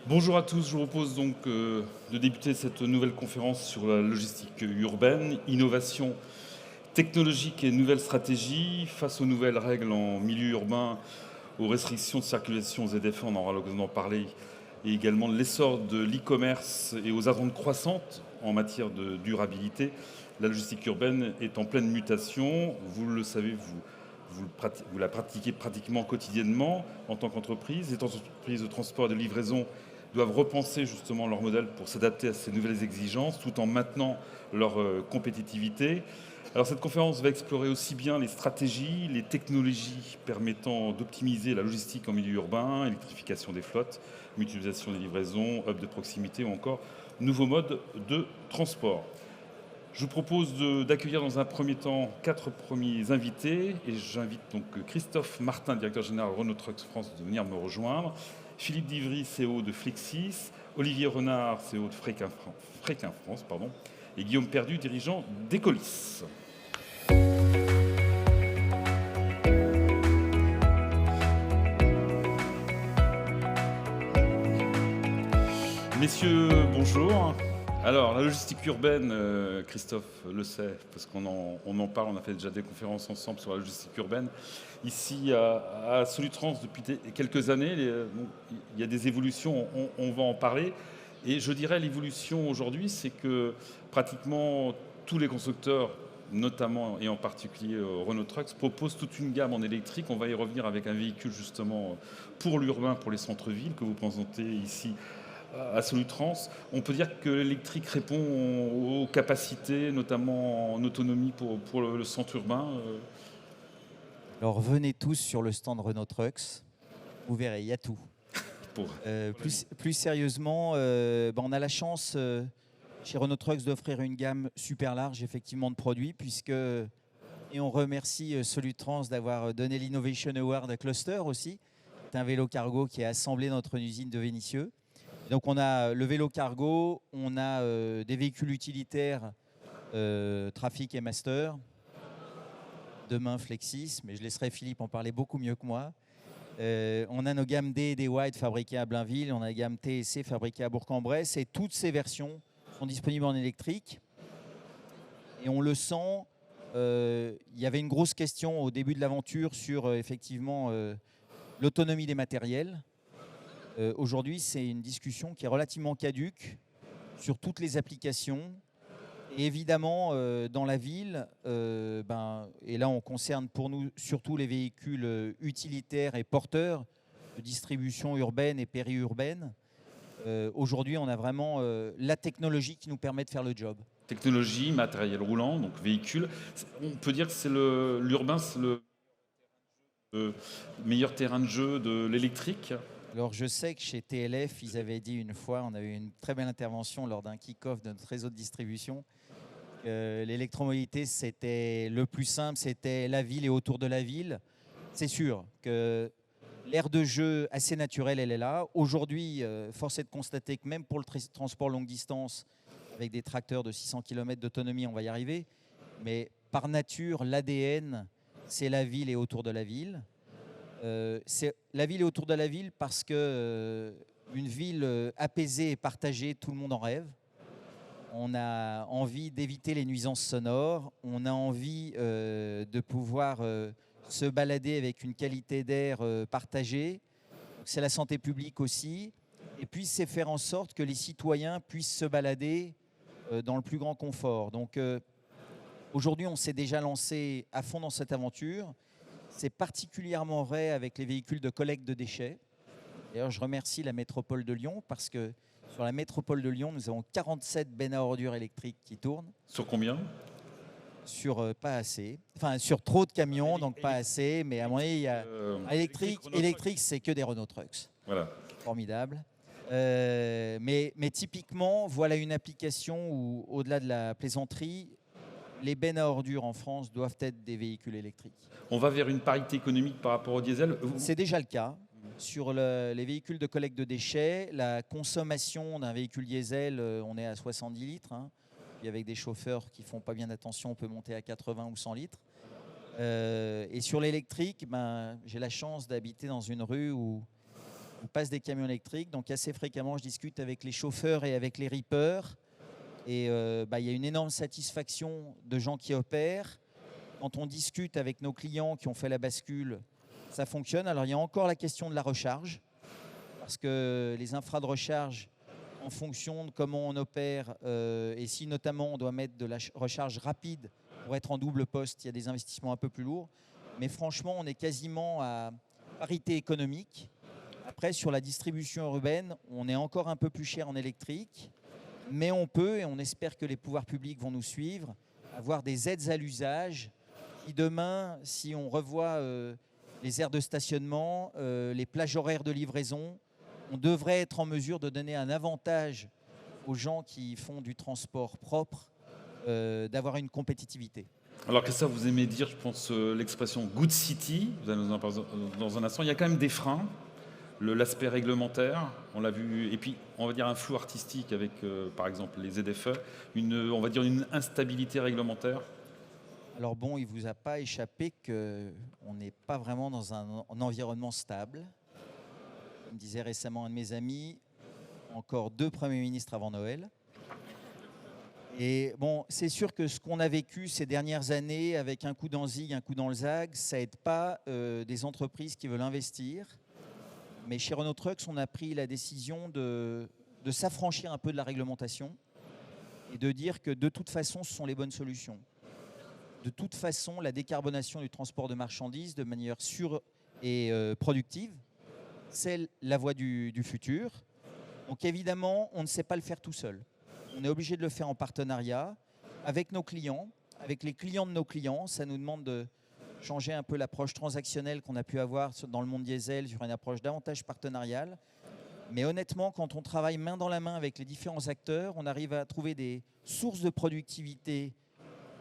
Bonjour à tous, je vous propose donc de débuter cette nouvelle conférence sur la logistique urbaine, innovation technologique et nouvelles stratégies face aux nouvelles règles en milieu urbain, aux restrictions de circulation aux ZFE, on aura l'occasion d'en parler, et également de l'essor de l'e-commerce et aux attentes croissantes en matière de durabilité. La logistique urbaine est en pleine mutation, vous le savez, vous la pratiquez pratiquement quotidiennement en tant qu'entreprise. Les entreprises de transport et de livraison doivent repenser justement leur modèle pour s'adapter à ces nouvelles exigences tout en maintenant leur compétitivité. Alors cette conférence va explorer aussi bien les stratégies, les technologies permettant d'optimiser la logistique en milieu urbain, électrification des flottes, mutualisation des livraisons, hub de proximité ou encore nouveaux modes de transport. Je vous propose d'accueillir dans un premier temps 4 premiers invités et j'invite donc Christophe Martin, directeur général Renault Trucks France, de venir me rejoindre, Philippe Divry, CEO de Flexis, Olivier Renard, CEO de Fréquin France, et Guillaume Perdu, dirigeant d'Ecolis. Messieurs, bonjour. Alors, la logistique urbaine, Christophe le sait, parce on en parle, on a fait déjà des conférences ensemble sur la logistique urbaine. Ici, à Solutrans, depuis quelques années, il y a des évolutions, on va en parler. Et je dirais l'évolution aujourd'hui, c'est que pratiquement tous les constructeurs, notamment et en particulier Renault Trucks, proposent toute une gamme en électrique. On va y revenir avec un véhicule justement pour l'urbain, pour les centres-villes, que vous présentez ici à Solutrans. On peut dire que l'électrique répond aux capacités, notamment en autonomie pour le centre urbain. Alors venez tous sur le stand Renault Trucks, vous verrez, il y a tout. Pour... Plus sérieusement, on a la chance chez Renault Trucks d'offrir une gamme super large effectivement de produits, et on remercie Solutrans d'avoir donné l'Innovation Award à Cluster aussi. C'est un vélo cargo qui est assemblé dans notre usine de Vénissieux. Donc on a le vélo cargo, on a des véhicules utilitaires, Trafic et Master. Demain Flexis, mais je laisserai Philippe en parler beaucoup mieux que moi. On a nos gammes D et D Wide fabriquées à Blainville, on a la gamme T et C fabriquée à Bourg-en-Bresse, et toutes ces versions sont disponibles en électrique. Et on le sent, il y avait une grosse question au début de l'aventure sur effectivement l'autonomie des matériels. Aujourd'hui, c'est une discussion qui est relativement caduque sur toutes les applications. Et évidemment, dans la ville, et là on concerne pour nous surtout les véhicules utilitaires et porteurs de distribution urbaine et périurbaine. Aujourd'hui, on a vraiment la technologie qui nous permet de faire le job. Technologie, matériel roulant, donc véhicule. On peut dire que c'est l'urbain, c'est le meilleur terrain de jeu de l'électrique. Alors je sais que chez TLF, ils avaient dit une fois, on a eu une très belle intervention lors d'un kick-off de notre réseau de distribution, l'électromobilité, c'était le plus simple, c'était la ville et autour de la ville. C'est sûr que l'aire de jeu assez naturelle, elle est là. Aujourd'hui, force est de constater que même pour le transport longue distance, avec des tracteurs de 600 km d'autonomie, on va y arriver. Mais par nature, l'ADN, c'est la ville et autour de la ville. C'est la ville et autour de la ville parce que une ville apaisée et partagée, tout le monde en rêve. On a envie d'éviter les nuisances sonores, on a envie de pouvoir se balader avec une qualité d'air partagée. C'est la santé publique aussi. Et puis, c'est faire en sorte que les citoyens puissent se balader dans le plus grand confort. Donc, aujourd'hui, on s'est déjà lancé à fond dans cette aventure. C'est particulièrement vrai avec les véhicules de collecte de déchets. D'ailleurs, je remercie la métropole de Lyon parce que sur la métropole de Lyon, nous avons 47 bennes à ordures électriques qui tournent. Sur combien? Sur pas assez. Enfin, sur trop de camions, donc pas assez. Mais à mon avis, il y a... électrique, c'est que des Renault Trucks. Voilà. Formidable. Mais typiquement, voilà une application où, au-delà de la plaisanterie, les bennes à ordures en France doivent être des véhicules électriques. On va vers une parité économique par rapport au diesel. C'est déjà le cas. Sur les véhicules de collecte de déchets, la consommation d'un véhicule diesel, on est à 70 litres. Et avec des chauffeurs qui ne font pas bien attention, on peut monter à 80 ou 100 litres. Et sur l'électrique, j'ai la chance d'habiter dans une rue où on passe des camions électriques. Donc assez fréquemment, je discute avec les chauffeurs et avec les rippers. Et il y a une énorme satisfaction de gens qui opèrent. Quand on discute avec nos clients qui ont fait la bascule, ça fonctionne. Alors il y a encore la question de la recharge, parce que les infras de recharge, en fonction de comment on opère, et si notamment on doit mettre de la recharge rapide pour être en double poste, il y a des investissements un peu plus lourds. Mais franchement, on est quasiment à parité économique. Après, sur la distribution urbaine, on est encore un peu plus cher en électrique, mais on peut, et on espère que les pouvoirs publics vont nous suivre, avoir des aides à l'usage qui demain, si on revoit les aires de stationnement, les plages horaires de livraison, on devrait être en mesure de donner un avantage aux gens qui font du transport propre, d'avoir une compétitivité. Alors que ça, vous aimez dire, je pense, l'expression good city, vous allez nous en parler dans un instant. Il y a quand même des freins, l'aspect réglementaire, on l'a vu, et puis on va dire un flou artistique avec, par exemple, les ZFE, on va dire une instabilité réglementaire. Alors bon, il ne vous a pas échappé qu'on n'est pas vraiment dans un environnement stable. Comme disait récemment un de mes amis, encore 2 premiers ministres avant Noël. Et bon, c'est sûr que ce qu'on a vécu ces dernières années avec un coup dans Zig, un coup dans le Zag, ça n'aide pas des entreprises qui veulent investir. Mais chez Renault Trucks, on a pris la décision de s'affranchir un peu de la réglementation et de dire que de toute façon, ce sont les bonnes solutions. De toute façon, la décarbonation du transport de marchandises de manière sûre et productive, c'est la voie du futur. Donc évidemment, on ne sait pas le faire tout seul. On est obligé de le faire en partenariat avec nos clients, avec les clients de nos clients. Ça nous demande de changer un peu l'approche transactionnelle qu'on a pu avoir dans le monde diesel sur une approche davantage partenariale. Mais honnêtement, quand on travaille main dans la main avec les différents acteurs, on arrive à trouver des sources de productivité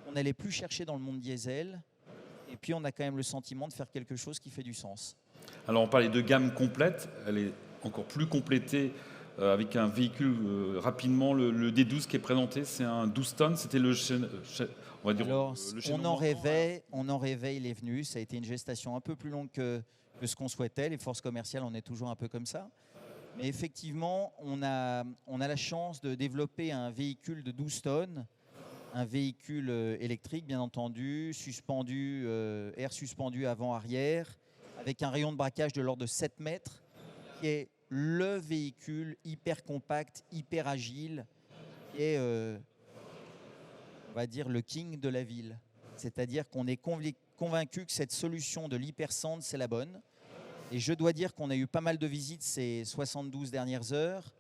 qu'on n'allait plus chercher dans le monde diesel. Et puis on a quand même le sentiment de faire quelque chose qui fait du sens. Alors on parlait de gamme complète, elle est encore plus complétée avec un véhicule rapidement, le D12 qui est présenté, c'est un 12 tonnes, c'était on va dire Alors, le on en rêvait, il est venu, ça a été une gestation un peu plus longue que ce qu'on souhaitait, les forces commerciales, on est toujours un peu comme ça. Mais effectivement, on a la chance de développer un véhicule de 12 tonnes, un véhicule électrique bien entendu, suspendu, air suspendu avant-arrière, avec un rayon de braquage de l'ordre de 7 mètres, qui est le véhicule hyper compact, hyper agile, qui est, on va dire, le king de la ville. C'est-à-dire qu'on est convaincu que cette solution de l'hypersand, c'est la bonne. Et je dois dire qu'on a eu pas mal de visites ces 72 dernières heures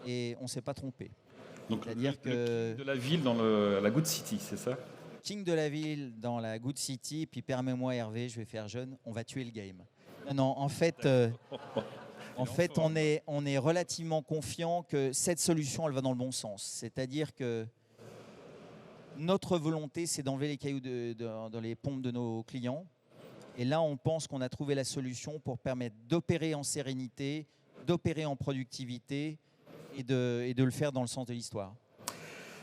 et on ne s'est pas trompé. Donc le king de la ville dans la Good City, c'est ça? King de la ville dans la Good City, puis permets-moi Hervé, je vais faire jeune, on va tuer le game. Non, en fait, on est relativement confiant que cette solution, elle va dans le bon sens. C'est-à-dire que notre volonté, c'est d'enlever les cailloux dans les pompes de nos clients. Et là, on pense qu'on a trouvé la solution pour permettre d'opérer en sérénité, d'opérer en productivité et de le faire dans le sens de l'histoire.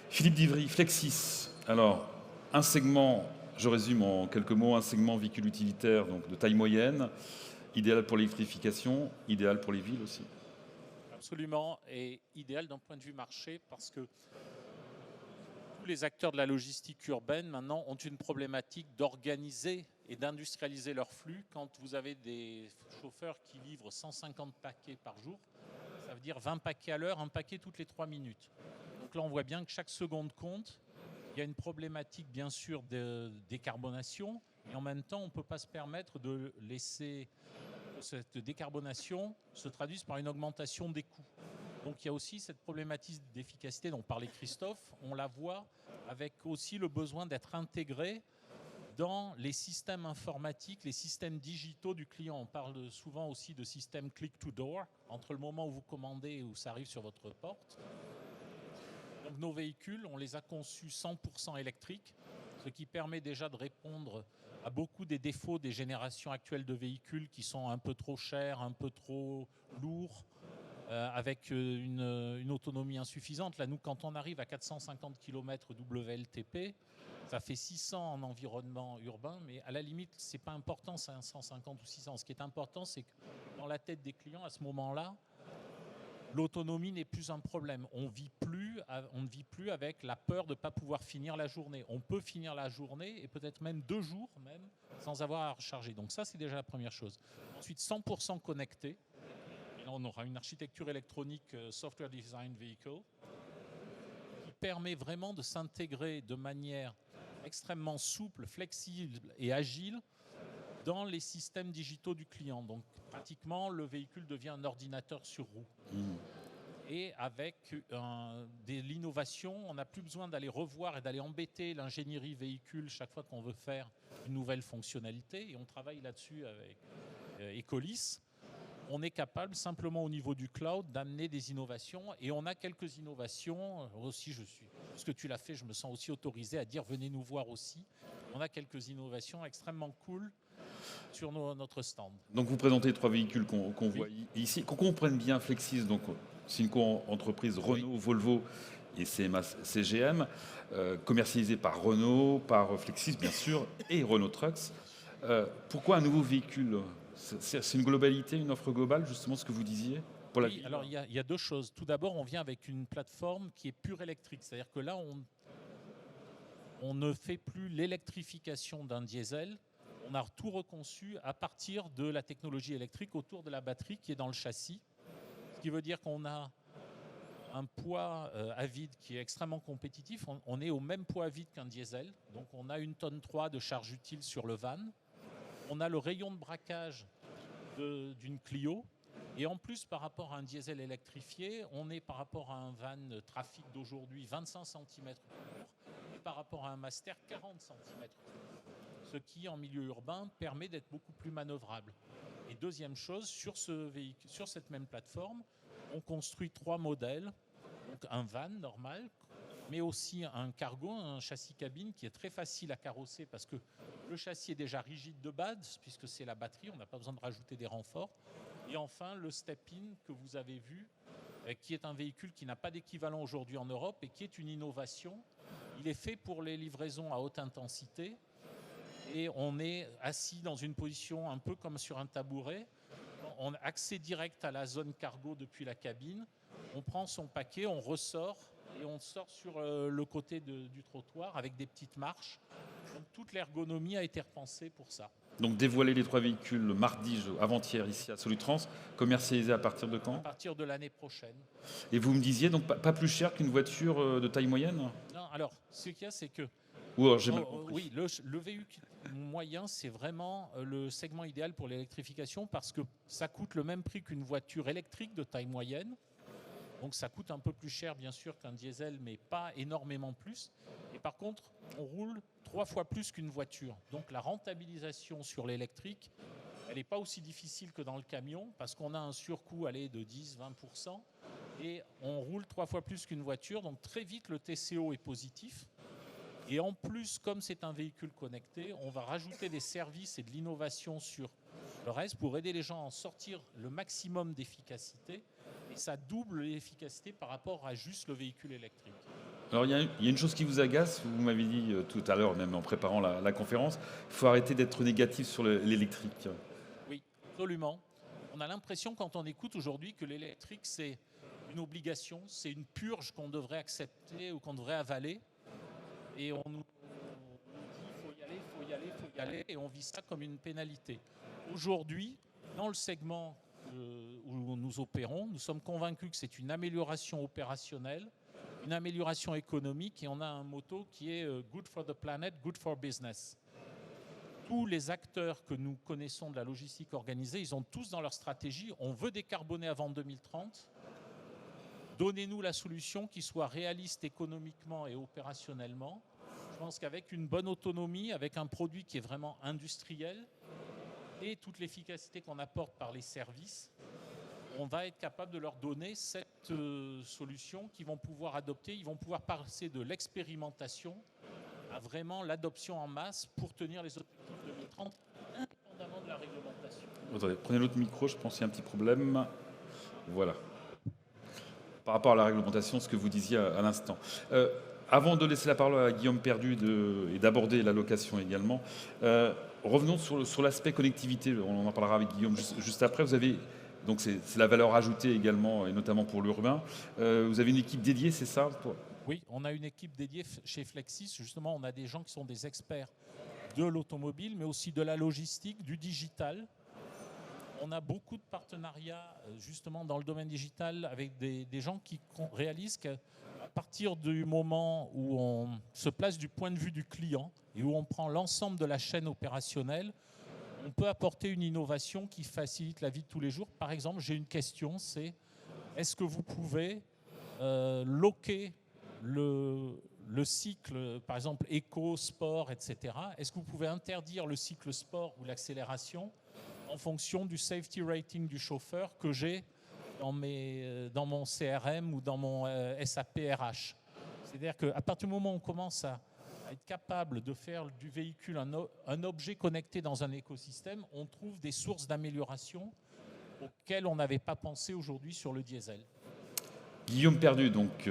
Philippe Divry, Flexis. Alors, un segment, je résume en quelques mots, un segment véhicule utilitaire donc de taille moyenne, idéal pour l'électrification, idéal pour les villes aussi. Absolument, et idéal d'un point de vue marché parce que tous les acteurs de la logistique urbaine maintenant ont une problématique d'organiser et d'industrialiser leur flux. Quand vous avez des chauffeurs qui livrent 150 paquets par jour, ça veut dire 20 paquets à l'heure, un paquet toutes les 3 minutes. Donc là, on voit bien que chaque seconde compte. Il y a une problématique, bien sûr, de décarbonation. Et en même temps, on ne peut pas se permettre de laisser cette décarbonation se traduise par une augmentation des coûts. Donc il y a aussi cette problématique d'efficacité dont parlait Christophe. On la voit avec aussi le besoin d'être intégré dans les systèmes informatiques, les systèmes digitaux du client. On parle souvent aussi de système click-to-door, entre le moment où vous commandez et où ça arrive sur votre porte. Donc nos véhicules, on les a conçus 100% électriques, ce qui permet déjà de répondre à beaucoup des défauts des générations actuelles de véhicules qui sont un peu trop chers, un peu trop lourds, avec une autonomie insuffisante. Là, nous, quand on arrive à 450 km WLTP, ça fait 600 en environnement urbain, mais à la limite, ce n'est pas important 550 ou 600. Ce qui est important, c'est que dans la tête des clients, à ce moment-là, l'autonomie n'est plus un problème. On ne vit plus avec la peur de ne pas pouvoir finir la journée. On peut finir la journée et peut-être même 2 jours même sans avoir à recharger. Donc ça, c'est déjà la première chose. Ensuite, 100% connecté. Et là, on aura une architecture électronique Software Design Vehicle qui permet vraiment de s'intégrer de manière extrêmement souple, flexible et agile dans les systèmes digitaux du client. Donc pratiquement, le véhicule devient un ordinateur sur roue. Et avec l'innovation, on n'a plus besoin d'aller revoir et d'aller embêter l'ingénierie véhicule chaque fois qu'on veut faire une nouvelle fonctionnalité. Et on travaille là-dessus avec Ecolis. On est capable simplement au niveau du cloud d'amener des innovations. Et on a quelques innovations aussi. Parce que tu l'as fait, je me sens aussi autorisé à dire venez nous voir aussi. On a quelques innovations extrêmement cool sur notre stand. Donc vous présentez 3 véhicules qu'on voit ici. Qu'on comprenne bien, Flexis, donc c'est une co-entreprise Renault, Volvo et CMA CGM, commercialisée par Renault, par Flexis bien sûr, et Renault Trucks. Pourquoi un nouveau véhicule ? C'est une globalité, une offre globale, justement ce que vous disiez pour la ville. Alors il y a 2 choses. Tout d'abord, on vient avec une plateforme qui est pure électrique. C'est-à-dire que là, on ne fait plus l'électrification d'un diesel. On a tout reconçu à partir de la technologie électrique autour de la batterie qui est dans le châssis. Ce qui veut dire qu'on a un poids à vide qui est extrêmement compétitif. On est au même poids à vide qu'un diesel. Donc on a 1,3 tonne de charge utile sur le van. On a le rayon de braquage d'une Clio. Et en plus, par rapport à un diesel électrifié, on est par rapport à un van trafic d'aujourd'hui 25 cm et par rapport à un Master 40 cm. Ce qui, en milieu urbain, permet d'être beaucoup plus manœuvrable. Et deuxième chose, sur cette même plateforme, on construit 3 modèles. Donc un van normal, mais aussi un cargo, un châssis cabine qui est très facile à carrosser parce que le châssis est déjà rigide de base, puisque c'est la batterie, on n'a pas besoin de rajouter des renforts. Et enfin, le step-in que vous avez vu, qui est un véhicule qui n'a pas d'équivalent aujourd'hui en Europe et qui est une innovation. Il est fait pour les livraisons à haute intensité. Et on est assis dans une position un peu comme sur un tabouret. On a accès direct à la zone cargo depuis la cabine. On prend son paquet, on ressort et on sort sur le côté du trottoir avec des petites marches. Donc toute l'ergonomie a été repensée pour ça. Donc dévoiler les 3 véhicules mardi, avant-hier, ici à Solutrans, commercialisés à partir de quand ? À partir de l'année prochaine. Et vous me disiez donc pas plus cher qu'une voiture de taille moyenne ? Non, alors ce qu'il y a, c'est que j'ai mal compris. Oui, le véhicule moyen, c'est vraiment le segment idéal pour l'électrification parce que ça coûte le même prix qu'une voiture électrique de taille moyenne. Donc ça coûte un peu plus cher, bien sûr, qu'un diesel, mais pas énormément plus. Et par contre, on roule 3 fois plus qu'une voiture. Donc la rentabilisation sur l'électrique, elle n'est pas aussi difficile que dans le camion parce qu'on a un surcoût de 10-20% et on roule 3 fois plus qu'une voiture. Donc très vite, le TCO est positif. Et en plus, comme c'est un véhicule connecté, on va rajouter des services et de l'innovation sur le reste pour aider les gens à en sortir le maximum d'efficacité. Et ça double l'efficacité par rapport à juste le véhicule électrique. Alors il y a une chose qui vous agace, vous m'avez dit tout à l'heure, même en préparant la conférence, il faut arrêter d'être négatif sur l'électrique. Oui, absolument. On a l'impression quand on écoute aujourd'hui que l'électrique c'est une obligation, c'est une purge qu'on devrait accepter ou qu'on devrait avaler. Et on nous dit il faut y aller, et on vit ça comme une pénalité. Aujourd'hui, dans le segment où nous opérons, nous sommes convaincus que c'est une amélioration opérationnelle, une amélioration économique, et on a un motto qui est « good for the planet, good for business ». Tous les acteurs que nous connaissons de la logistique organisée, ils ont tous dans leur stratégie, on veut décarboner avant 2030, donnez-nous la solution qui soit réaliste économiquement et opérationnellement. Je pense qu'avec une bonne autonomie, avec un produit qui est vraiment industriel et toute l'efficacité qu'on apporte par les services, on va être capable de leur donner cette solution qu'ils vont pouvoir adopter. Ils vont pouvoir passer de l'expérimentation à vraiment l'adoption en masse pour tenir les objectifs 2030, indépendamment de la réglementation. Attendez, prenez l'autre micro, je pense qu'il y a un petit problème. Voilà. par rapport à la réglementation, ce que vous disiez à l'instant. Avant de laisser la parole à Guillaume Perdu et d'aborder la location également, revenons sur l'aspect connectivité. On en parlera avec Guillaume juste après. Vous avez, donc c'est la valeur ajoutée également, et notamment pour l'urbain. Vous avez une équipe dédiée, c'est ça? Oui, on a une équipe dédiée chez Flexis. Justement, on a des gens qui sont des experts de l'automobile, mais aussi de la logistique, du digital. On a beaucoup de partenariats justement dans le domaine digital avec des gens qui réalisent qu'à partir du moment où on se place du point de vue du client et où on prend l'ensemble de la chaîne opérationnelle, on peut apporter une innovation qui facilite la vie de tous les jours. Par exemple, j'ai une question, c'est est-ce que vous pouvez loquer le cycle, par exemple éco, sport, etc. Est-ce que vous pouvez interdire le cycle sport ou l'accélération en fonction du safety rating du chauffeur que j'ai dans mon CRM ou dans mon SAP RH? C'est-à-dire qu'à partir du moment où on commence à être capable de faire du véhicule un objet connecté dans un écosystème, on trouve des sources d'amélioration auxquelles on n'avait pas pensé aujourd'hui sur le diesel. Guillaume Perdu, donc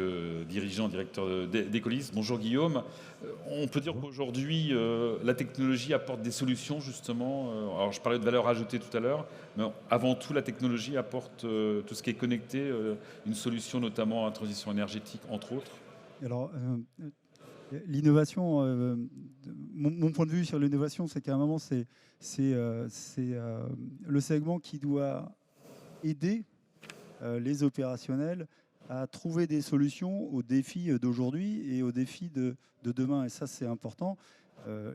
dirigeant, directeur d'Ecolis. Bonjour Guillaume. On peut dire qu'aujourd'hui, la technologie apporte des solutions justement. Alors je parlais de valeur ajoutée tout à l'heure, mais avant tout, la technologie apporte tout ce qui est connecté, une solution notamment à la transition énergétique, entre autres. Alors, l'innovation, mon point de vue sur l'innovation, c'est qu'à un moment, c'est le segment qui doit aider les opérationnels à trouver des solutions aux défis d'aujourd'hui et aux défis de demain. Et ça, c'est important.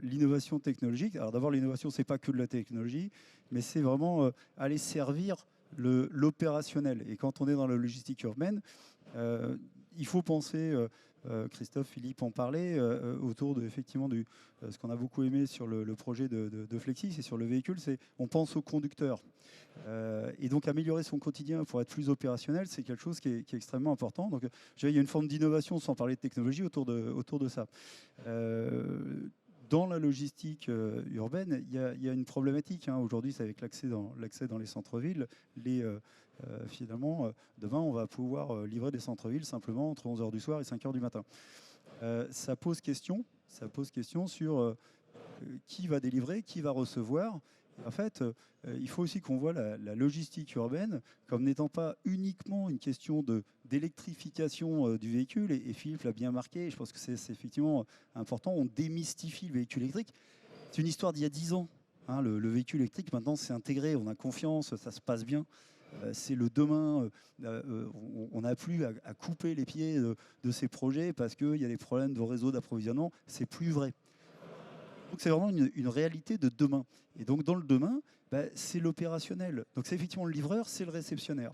L'innovation technologique, alors d'abord, l'innovation, ce n'est pas que de la technologie, mais c'est vraiment aller servir l'opérationnel. Et quand on est dans la logistique urbaine, il faut penser, Christophe, Philippe en parlait, autour de effectivement ce qu'on a beaucoup aimé sur le projet de Flexis, c'est sur le véhicule, c'est on pense au conducteur. Et donc améliorer son quotidien pour être plus opérationnel, c'est quelque chose qui est extrêmement important. Donc il y a une forme d'innovation, sans parler de technologie, autour de ça. Dans la logistique urbaine, il y a une problématique. Aujourd'hui, c'est avec l'accès dans les centres-villes. Finalement, demain, on va pouvoir livrer des centres-villes simplement entre 11h du soir et 5h du matin. Ça pose question sur qui va délivrer, qui va recevoir. En fait, il faut aussi qu'on voit la logistique urbaine comme n'étant pas uniquement une question d'électrification du véhicule. Et Philippe l'a bien marqué, et je pense que c'est effectivement important. On démystifie le véhicule électrique. C'est une histoire d'il y a 10 ans. Le véhicule électrique, maintenant, c'est intégré, on a confiance, ça se passe bien. C'est le demain. On n'a plus à couper les pieds de ces projets parce qu'il y a des problèmes de réseau d'approvisionnement. C'est plus vrai. Donc c'est vraiment une réalité de demain. Et donc dans le demain, c'est l'opérationnel. Donc c'est effectivement le livreur, c'est le réceptionnaire.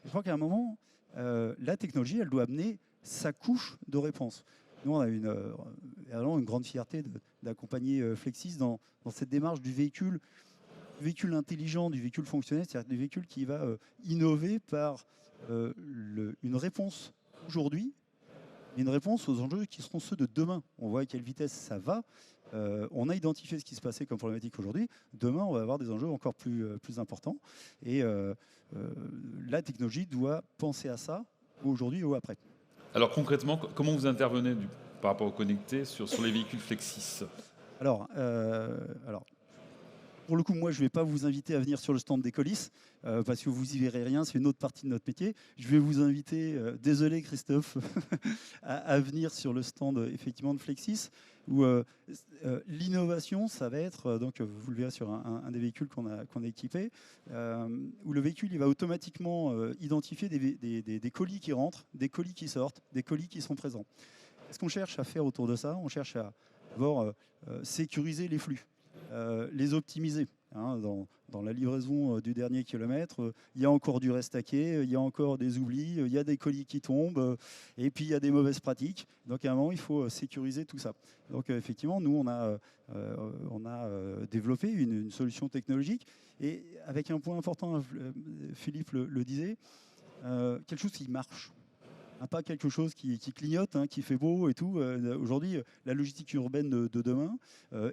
Je crois qu'à un moment, la technologie, elle doit amener sa couche de réponse. Nous, on a une grande fierté d'accompagner Flexis dans cette démarche du véhicule intelligent, du véhicule fonctionnel, c'est-à-dire du véhicule qui va innover par une réponse aujourd'hui, une réponse aux enjeux qui seront ceux de demain. On voit à quelle vitesse ça va. On a identifié ce qui se passait comme problématique aujourd'hui. Demain, on va avoir des enjeux encore plus importants. Et la technologie doit penser à ça, aujourd'hui ou après. Alors concrètement, comment vous intervenez par rapport au connecté sur les véhicules Flexis? Alors, pour le coup, moi, je ne vais pas vous inviter à venir sur le stand d'Ecolis parce que vous y verrez rien, c'est une autre partie de notre métier. Je vais vous inviter, désolé Christophe, à venir sur le stand effectivement de Flexis où l'innovation, ça va être, donc vous le verrez sur un des véhicules qu'on a équipé, où le véhicule il va automatiquement identifier des colis qui rentrent, des colis qui sortent, des colis qui sont présents. Qu'est-ce qu'on cherche à faire autour de ça? On cherche à d'abord sécuriser les flux. Les optimiser. Dans la livraison du dernier kilomètre, il y a encore du reste à quai, il y a encore des oublis, il y a des colis qui tombent, et puis il y a des mauvaises pratiques. Donc à un moment, il faut sécuriser tout ça. Donc effectivement, nous, on a développé une solution technologique, et avec un point important, Philippe le disait, quelque chose qui marche. pas quelque chose qui clignote, hein, qui fait beau et tout. Aujourd'hui, la logistique urbaine de demain,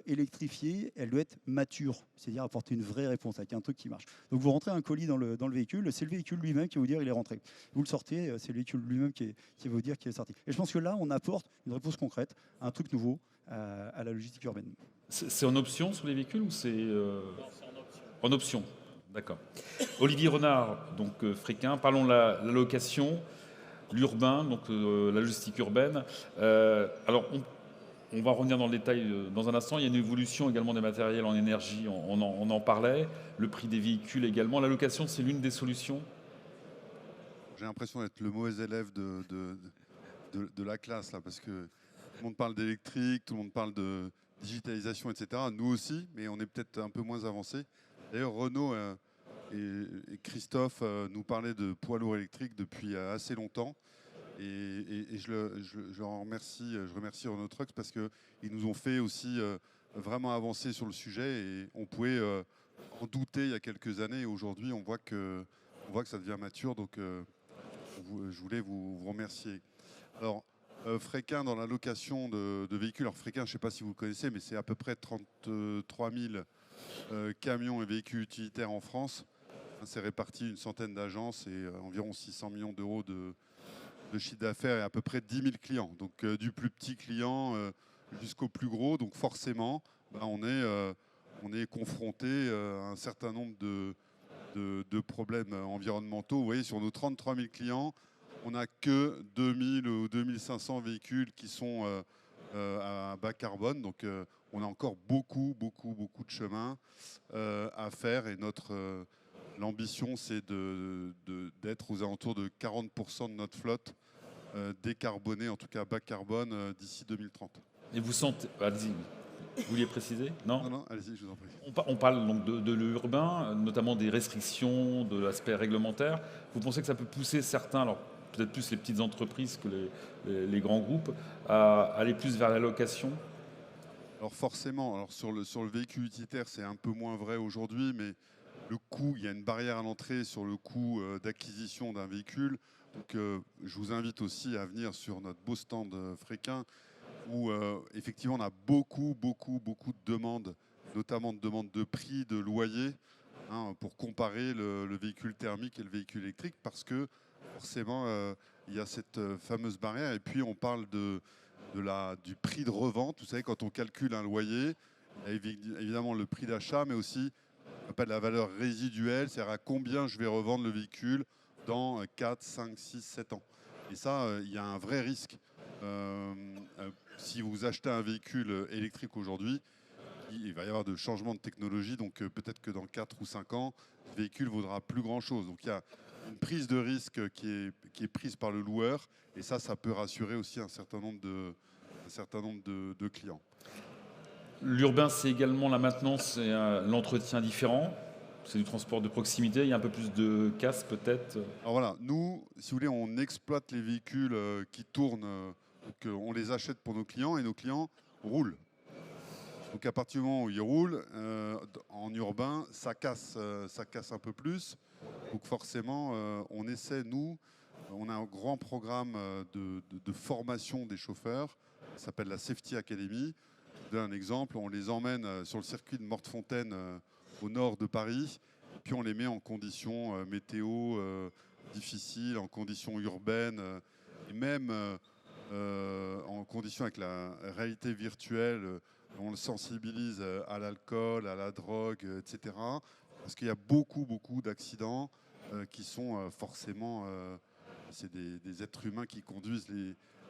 électrifiée, elle doit être mature, c'est-à-dire apporter une vraie réponse avec un truc qui marche. Donc vous rentrez un colis dans le véhicule, c'est le véhicule lui-même qui va vous dire il est rentré. Vous le sortez, c'est le véhicule lui-même qui va vous dire qu'il est sorti. Et je pense que là, on apporte une réponse concrète, un truc nouveau à la logistique urbaine. C'est en option sur les véhicules ou c'est Non, c'est en option. en option? D'accord. Olivier Renard, donc Fréquin, parlons de la location, l'urbain, donc la logistique urbaine. Alors, on va revenir dans le détail dans un instant. Il y a une évolution également des matériels en énergie, on en parlait. Le prix des véhicules également. La location, c'est l'une des solutions. J'ai l'impression d'être le mauvais élève de la classe, là, parce que tout le monde parle d'électrique, tout le monde parle de digitalisation, etc. Nous aussi, mais on est peut-être un peu moins avancé. D'ailleurs, Renault et Christophe nous parlaient de poids lourds électriques depuis assez longtemps. Et je remercie Renault Trucks parce qu'ils nous ont fait aussi vraiment avancer sur le sujet. Et on pouvait en douter il y a quelques années. Aujourd'hui, on voit que ça devient mature. Donc, je voulais vous remercier. Alors, Fréquin dans la location de véhicules. Alors, Fréquin, je ne sais pas si vous le connaissez, mais c'est à peu près 33 000 camions et véhicules utilitaires en France. C'est réparti une centaine d'agences et environ 600 millions d'euros de chiffre d'affaires et à peu près 10 000 clients. Donc, du plus petit client jusqu'au plus gros. Donc, forcément, on est confronté à un certain nombre de problèmes environnementaux. Vous voyez, sur nos 33 000 clients, on n'a que 2000 ou 2500 véhicules qui sont à bas carbone. Donc, on a encore beaucoup de chemin à faire. Et l'ambition, c'est d'être aux alentours de 40% de notre flotte décarbonée, en tout cas bas carbone, d'ici 2030. Et vous sentez... Allez-y, vous vouliez préciser? Non, Non, allez-y, je vous en prie. On parle donc de l'urbain, notamment des restrictions, de l'aspect réglementaire. Vous pensez que ça peut pousser certains, alors peut-être plus les petites entreprises que les grands groupes, à aller plus vers la location? Alors forcément, sur le véhicule utilitaire, c'est un peu moins vrai aujourd'hui, mais le coût, il y a une barrière à l'entrée sur le coût d'acquisition d'un véhicule. Donc je vous invite aussi à venir sur notre beau stand Fréquin, où effectivement on a beaucoup de demandes, notamment de demandes de prix, de loyer, hein, pour comparer le véhicule thermique et le véhicule électrique, parce que forcément il y a cette fameuse barrière. Et puis on parle du prix de revente. Vous savez, quand on calcule un loyer, il y a évidemment le prix d'achat, mais aussi on appelle la valeur résiduelle, c'est-à-dire à combien je vais revendre le véhicule dans 4, 5, 6, 7 ans. Et ça, il y a un vrai risque. Si vous achetez un véhicule électrique aujourd'hui, il va y avoir de changements de technologie, donc peut-être que dans 4 ou 5 ans, le véhicule ne vaudra plus grand-chose. Donc il y a une prise de risque qui est prise par le loueur, et ça peut rassurer aussi un certain nombre de clients. L'urbain, c'est également la maintenance et l'entretien différent. C'est du transport de proximité, il y a un peu plus de casse peut-être. Alors voilà, nous, si vous voulez, on exploite les véhicules qui tournent, on les achète pour nos clients et nos clients roulent. Donc à partir du moment où ils roulent, en urbain, ça casse un peu plus. Donc forcément, on essaie, nous, on a un grand programme de formation des chauffeurs, ça s'appelle la Safety Academy. Je vous donne un exemple, on les emmène sur le circuit de Mortefontaine au nord de Paris, et puis on les met en conditions météo difficiles, en conditions urbaines, et même en conditions avec la réalité virtuelle. On le sensibilise à l'alcool, à la drogue, etc. Parce qu'il y a beaucoup d'accidents qui sont forcément... c'est des êtres humains qui conduisent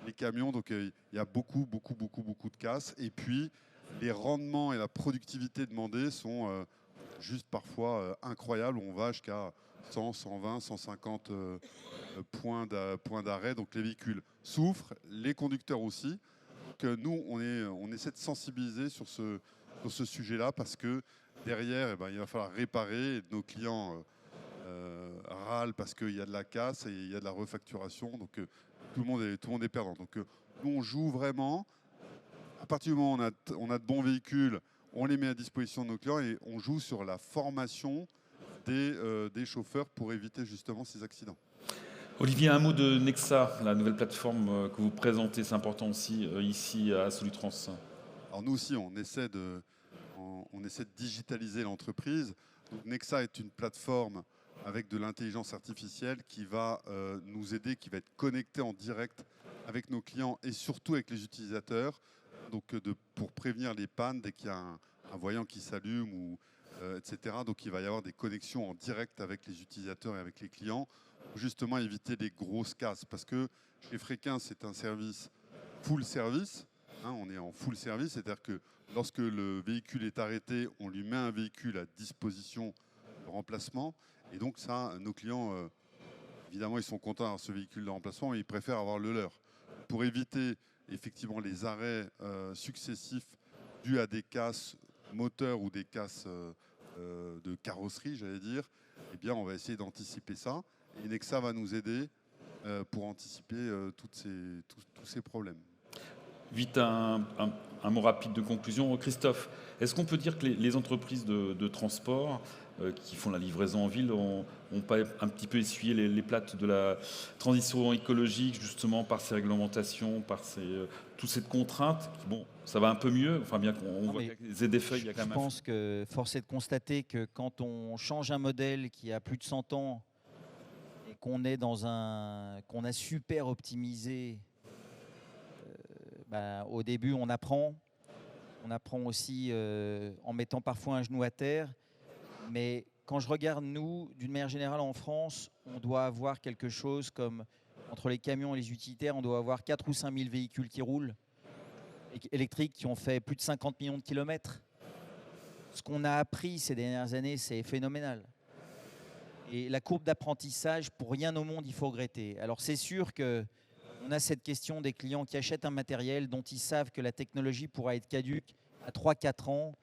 les camions. Donc il y a beaucoup de casse. Et puis, les rendements et la productivité demandés sont juste parfois incroyables. On va jusqu'à 100, 120, 150 points d'arrêt. Donc les véhicules souffrent, les conducteurs aussi. Donc nous, on essaie de sensibiliser sur ce sujet-là parce que derrière, il va falloir réparer. Et nos clients râlent parce qu'il y a de la casse et il y a de la refacturation. Donc tout le monde est perdant. Donc nous, on joue vraiment. À partir du moment où on a de bons véhicules, on les met à disposition de nos clients et on joue sur la formation des chauffeurs pour éviter justement ces accidents. Olivier, un mot de Nexa, la nouvelle plateforme que vous présentez, c'est important aussi ici à Solutrans. Alors nous aussi, on essaie de digitaliser l'entreprise. Donc Nexa est une plateforme avec de l'intelligence artificielle qui va nous aider, qui va être connectée en direct avec nos clients et surtout avec les utilisateurs, donc pour prévenir les pannes dès qu'il y a un voyant qui s'allume, ou etc. Donc il va y avoir des connexions en direct avec les utilisateurs et avec les clients pour justement éviter les grosses casses. Parce que chez Fréquin, c'est un service full service. Hein, on est en full service, c'est-à-dire que lorsque le véhicule est arrêté, on lui met un véhicule à disposition de remplacement. Et donc ça, nos clients, évidemment, ils sont contents d'avoir ce véhicule de remplacement, mais ils préfèrent avoir le leur. Pour éviter effectivement les arrêts successifs dus à des casses moteurs ou des casses de carrosserie, j'allais dire, eh bien, on va essayer d'anticiper ça. Et Nexa va nous aider pour anticiper tous ces problèmes. Vite, un mot rapide de conclusion. Christophe, est-ce qu'on peut dire que les entreprises de transport qui font la livraison en ville ont pas un petit peu essuyé les plates de la transition écologique, justement par ces réglementations, par toutes ces contraintes? Bon, ça va un peu mieux, enfin bien qu'on voit que les ZFE, il y a quand même... Je pense que force est de constater que quand on change un modèle qui a plus de 100 ans et qu'on a super optimisé, au début on apprend aussi en mettant parfois un genou à terre. Mais quand je regarde, nous, d'une manière générale en France, on doit avoir quelque chose comme, entre les camions et les utilitaires, on doit avoir 4 ou 5 000 véhicules qui roulent, électriques, qui ont fait plus de 50 millions de kilomètres. Ce qu'on a appris ces dernières années, c'est phénoménal. Et la courbe d'apprentissage, pour rien au monde, il faut regretter. Alors c'est sûr qu'on a cette question des clients qui achètent un matériel dont ils savent que la technologie pourra être caduque à 3-4 ans,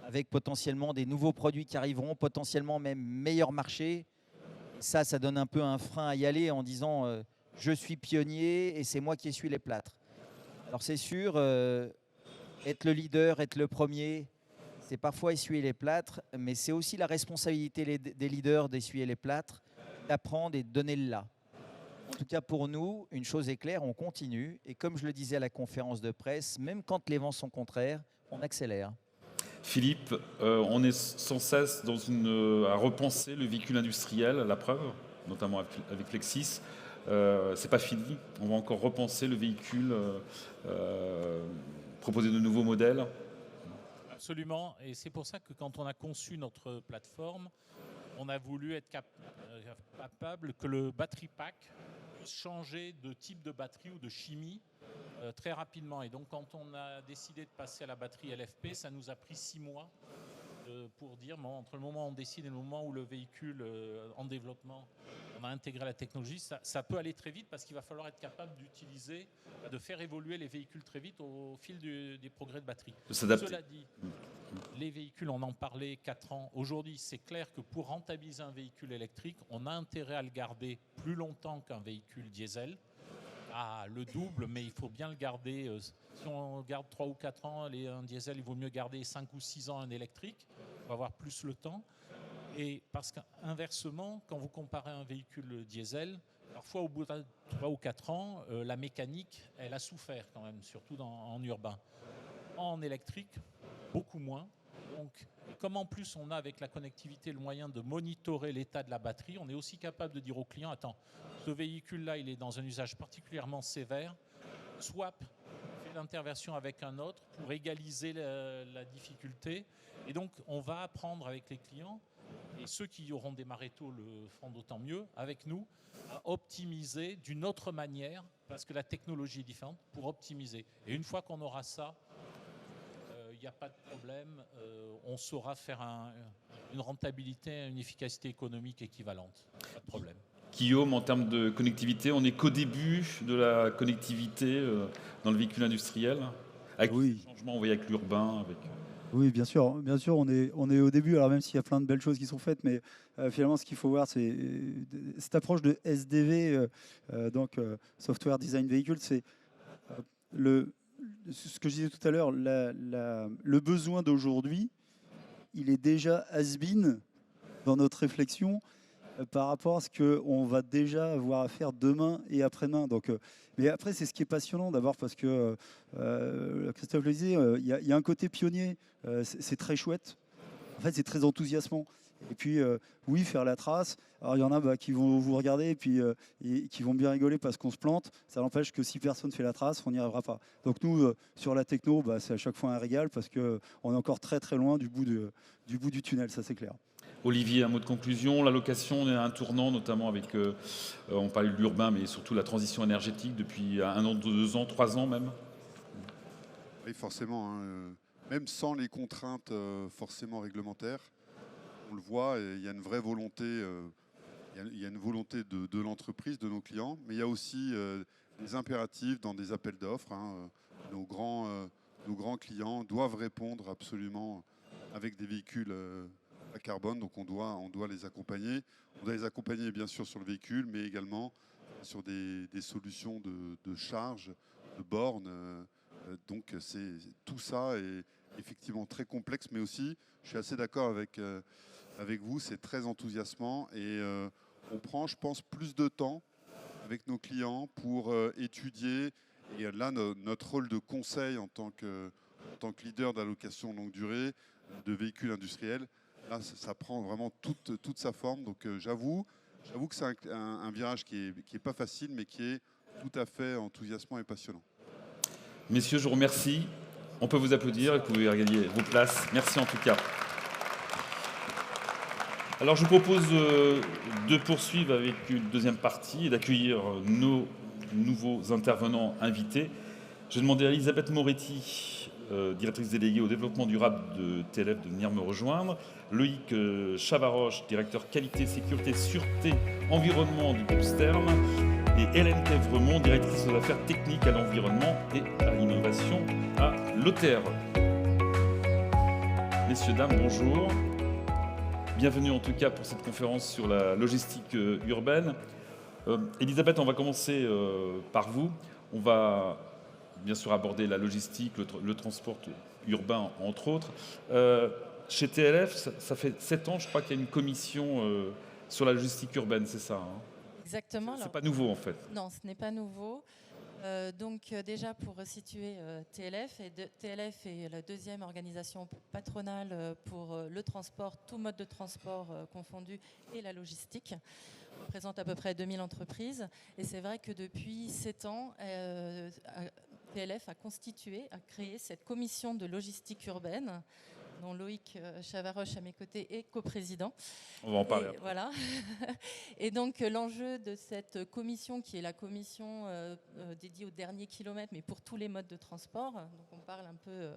avec potentiellement des nouveaux produits qui arriveront, potentiellement même meilleur marché. Ça donne un peu un frein à y aller en disant je suis pionnier et c'est moi qui essuie les plâtres. Alors c'est sûr, être le leader, être le premier, c'est parfois essuyer les plâtres, mais c'est aussi la responsabilité des leaders d'essuyer les plâtres, d'apprendre et de donner le là. En tout cas pour nous, une chose est claire, on continue. Et comme je le disais à la conférence de presse, même quand les vents sont contraires, on accélère. Philippe, on est sans cesse à repenser le véhicule industriel, la preuve, notamment avec Flexis. C'est pas fini, on va encore repenser le véhicule, proposer de nouveaux modèles. Absolument, et c'est pour ça que quand on a conçu notre plateforme, on a voulu être capable que le battery pack puisse changer de type de batterie ou de chimie très rapidement. Et donc quand on a décidé de passer à la batterie LFP, ça nous a pris 6 mois pour dire, bon, entre le moment où on décide et le moment où le véhicule en développement, on a intégré la technologie, ça peut aller très vite parce qu'il va falloir être capable d'utiliser, de faire évoluer les véhicules très vite au fil des progrès de batterie. Cela dit, les véhicules, on en parlait 4 ans. Aujourd'hui, c'est clair que pour rentabiliser un véhicule électrique, on a intérêt à le garder plus longtemps qu'un véhicule diesel. Le double, mais il faut bien le garder. Si on garde 3 ou 4 ans, un diesel, il vaut mieux garder 5 ou 6 ans un électrique. On va avoir plus le temps. Et parce qu'inversement, quand vous comparez un véhicule diesel, parfois au bout de 3 ou 4 ans, la mécanique, elle a souffert quand même, surtout en urbain. En électrique, beaucoup moins. Donc, comme en plus on a avec la connectivité le moyen de monitorer l'état de la batterie, on est aussi capable de dire au client, attends, ce véhicule-là, il est dans un usage particulièrement sévère, swap, fait l'interversion avec un autre pour égaliser la difficulté. Et donc, on va apprendre avec les clients, et ceux qui auront démarré tôt le feront d'autant mieux, avec nous, à optimiser d'une autre manière, parce que la technologie est différente, pour optimiser. Et une fois qu'on aura ça, il n'y a pas de problème, on saura faire une rentabilité, une efficacité économique équivalente. Pas de problème. Guillaume, en termes de connectivité, on n'est qu'au début de la connectivité dans le véhicule industriel, avec les changements envoyés avec l'urbain. Oui, bien sûr, on est au début, alors même s'il y a plein de belles choses qui sont faites, mais finalement, ce qu'il faut voir, c'est cette approche de SDV, donc Software Design Vehicle, c'est ce que je disais tout à l'heure, le besoin d'aujourd'hui, il est déjà has-been dans notre réflexion par rapport à ce qu'on va déjà avoir à faire demain et après-demain. Donc, mais après, c'est ce qui est passionnant d'abord parce que Christophe le disait, il y a un côté pionnier, c'est très chouette. En fait, c'est très enthousiasmant. Et puis, oui, faire la trace. Alors, il y en a qui vont vous regarder et puis et qui vont bien rigoler parce qu'on se plante. Ça n'empêche que si personne fait la trace, on n'y arrivera pas. Donc, nous, sur la techno, c'est à chaque fois un régal parce qu'on est encore très, très loin du bout du tunnel, ça c'est clair. Olivier, un mot de conclusion. La location, on est à un tournant, notamment avec, on parlait de l'urbain, mais surtout la transition énergétique depuis 1 an, 2 ans, 3 ans même. Oui, forcément. Hein, même sans les contraintes forcément réglementaires, on le voit, il y a une vraie volonté, il y a une volonté de l'entreprise, de nos clients, mais il y a aussi des impératifs dans des appels d'offres. Hein. Nos grands clients doivent répondre absolument avec des véhicules à carbone, donc on doit les accompagner. On doit les accompagner bien sûr sur le véhicule, mais également sur des solutions de charge, de bornes. Donc tout ça est effectivement très complexe, mais aussi, je suis assez d'accord avec vous, c'est très enthousiasmant et on prend, je pense, plus de temps avec nos clients pour étudier. Et là, notre rôle de conseil en tant que leader d'allocation longue durée de véhicules industriels, là, ça prend vraiment toute sa forme. Donc j'avoue que c'est un virage qui est pas facile, mais qui est tout à fait enthousiasmant et passionnant. Messieurs, je vous remercie. On peut vous applaudir et vous pouvez regagner vos places. Merci en tout cas. Alors je vous propose de poursuivre avec une deuxième partie et d'accueillir nos nouveaux intervenants invités. Je vais demander à Elisabeth Moretti, directrice déléguée au développement durable de TLF, de venir me rejoindre. Loïc Chavaroche, directeur qualité, sécurité, sûreté, environnement du groupe Stern. Et Hélène Tèvremont, directrice aux affaires techniques à l'environnement et à l'innovation à l'OTER. Messieurs, dames, bonjour. Bienvenue en tout cas pour cette conférence sur la logistique urbaine. Elisabeth, on va commencer par vous. On va bien sûr aborder la logistique, le transport urbain entre autres. Chez TLF, ça fait 7 ans, je crois qu'il y a une commission sur la logistique urbaine, c'est ça, hein? Exactement. C'est pas nouveau en fait. Non, ce n'est pas nouveau. Donc déjà pour resituer TLF, TLF est la deuxième organisation patronale pour le transport, tout mode de transport confondu et la logistique. On représente à peu près 2000 entreprises et c'est vrai que depuis 7 ans, TLF a créé cette commission de logistique urbaine dont Loïc Chavaroche à mes côtés est coprésident. On va en parler après. Voilà. Et donc l'enjeu de cette commission, qui est la commission dédiée au dernier kilomètre, mais pour tous les modes de transport, donc on parle un peu,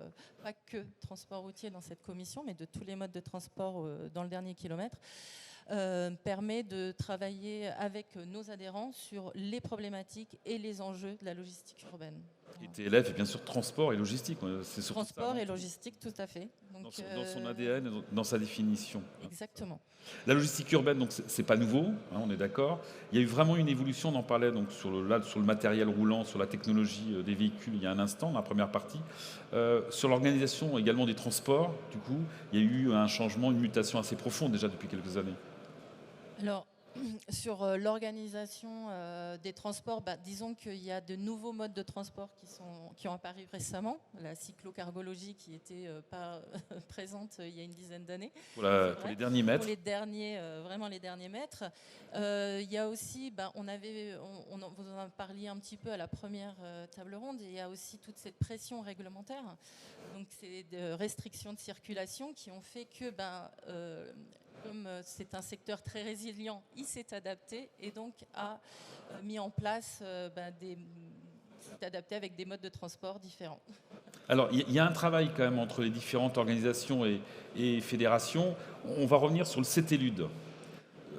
pas que transport routier dans cette commission, mais de tous les modes de transport dans le dernier kilomètre, permet de travailler avec nos adhérents sur les problématiques et les enjeux de la logistique urbaine. Et TLF est bien sûr transport et logistique. C'est transport et logistique, tout à fait. Donc, dans son ADN, dans sa définition. Exactement. La logistique urbaine, donc c'est pas nouveau, hein, on est d'accord. Il y a eu vraiment une évolution, on en parlait donc sur le matériel roulant, sur la technologie des véhicules il y a un instant, dans la première partie. Sur l'organisation également des transports, du coup, il y a eu un changement, une mutation assez profonde déjà depuis quelques années. Alors, sur l'organisation des transports, disons qu'il y a de nouveaux modes de transport qui ont apparu récemment. La cyclocargologie qui n'était pas présente il y a une dizaine d'années. Pour les derniers mètres. Pour vraiment les derniers mètres. Il y a aussi, vous en parliez un petit peu à la première table ronde, il y a aussi toute cette pression réglementaire. Donc c'est des restrictions de circulation qui ont fait que comme c'est un secteur très résilient, il s'est adapté et donc a mis en place s'est adapté avec des modes de transport différents. Alors, il y a un travail quand même entre les différentes organisations et fédérations. On va revenir sur le CETELUD.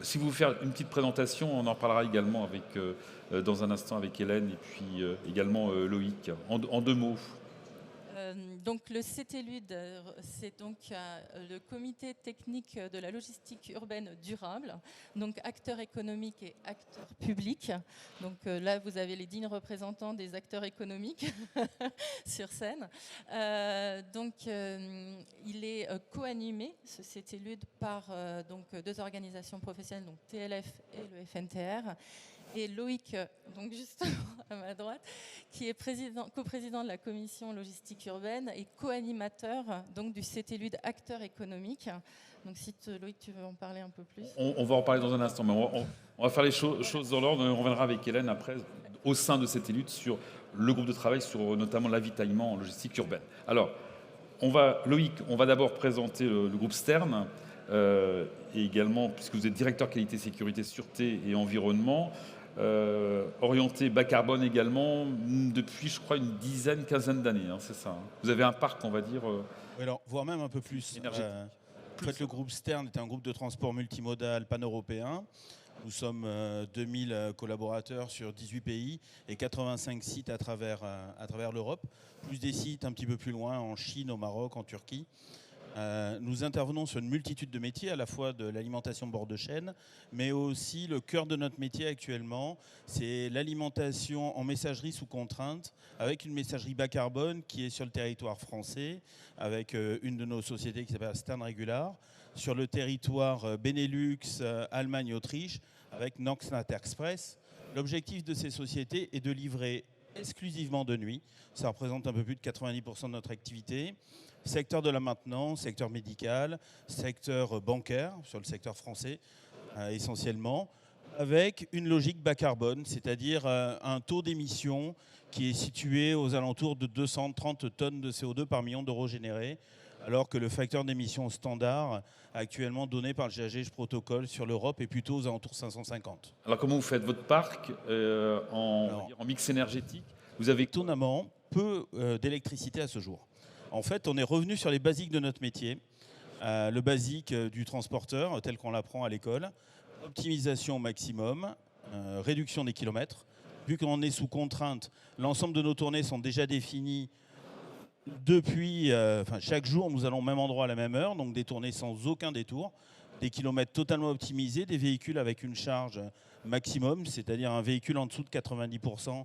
Si vous faire une petite présentation, on en parlera également dans un instant avec Hélène et puis également Loïc. En 2 mots. Donc le CTLUD, c'est donc le comité technique de la logistique urbaine durable, donc acteurs économiques et acteurs publics. Donc là, vous avez les dignes représentants des acteurs économiques sur scène. Il est co-animé, ce CTLUD, par donc, 2 organisations professionnelles, donc TLF et le FNTR. Et Loïc, donc juste à ma droite, qui est coprésident de la commission logistique urbaine et co-animateur donc, du CTLUD acteur économique. Donc si Loïc, tu veux en parler un peu plus. On va en parler dans un instant, mais on va faire les choses dans l'ordre. On reviendra avec Hélène après, au sein de CTLUD, sur le groupe de travail, sur notamment l'avitaillement en logistique urbaine. Alors, Loïc, on va d'abord présenter le groupe Stern, et également, puisque vous êtes directeur qualité, sécurité, sûreté et environnement, orienté bas carbone également, depuis, je crois, une quinzaine d'années, hein, c'est ça. Hein. Vous avez un parc, on va dire... Oui, alors, voire même un peu plus. En fait, le groupe Stern est un groupe de transport multimodal pan-européen. Nous sommes 2000 collaborateurs sur 18 pays et 85 sites à travers l'Europe, plus des sites un petit peu plus loin, en Chine, au Maroc, en Turquie. Nous intervenons sur une multitude de métiers, à la fois de l'alimentation bord de chaîne, mais aussi le cœur de notre métier actuellement, c'est l'alimentation en messagerie sous contrainte, avec une messagerie bas carbone qui est sur le territoire français, avec une de nos sociétés qui s'appelle Stern Regular, sur le territoire Benelux, Allemagne, Autriche, avec Noxnat Express. L'objectif de ces sociétés est de livrer exclusivement de nuit. Ça représente un peu plus de 90% de notre activité. Secteur de la maintenance, secteur médical, secteur bancaire, sur le secteur français essentiellement, avec une logique bas carbone, c'est-à-dire un taux d'émission qui est situé aux alentours de 230 tonnes de CO2 par million d'euros générés, alors que le facteur d'émission standard actuellement donné par le GHG Protocol sur l'Europe est plutôt aux alentours de 550. Alors comment vous faites votre parc en mix énergétique? Vous avez étonnamment peu d'électricité à ce jour. En fait, on est revenu sur les basiques de notre métier, le basique du transporteur tel qu'on l'apprend à l'école, optimisation au maximum, réduction des kilomètres. Vu qu'on est sous contrainte, l'ensemble de nos tournées sont déjà définies depuis, chaque jour, nous allons au même endroit à la même heure, donc des tournées sans aucun détour, des kilomètres totalement optimisés, des véhicules avec une charge maximum, c'est-à-dire un véhicule en dessous de 90%,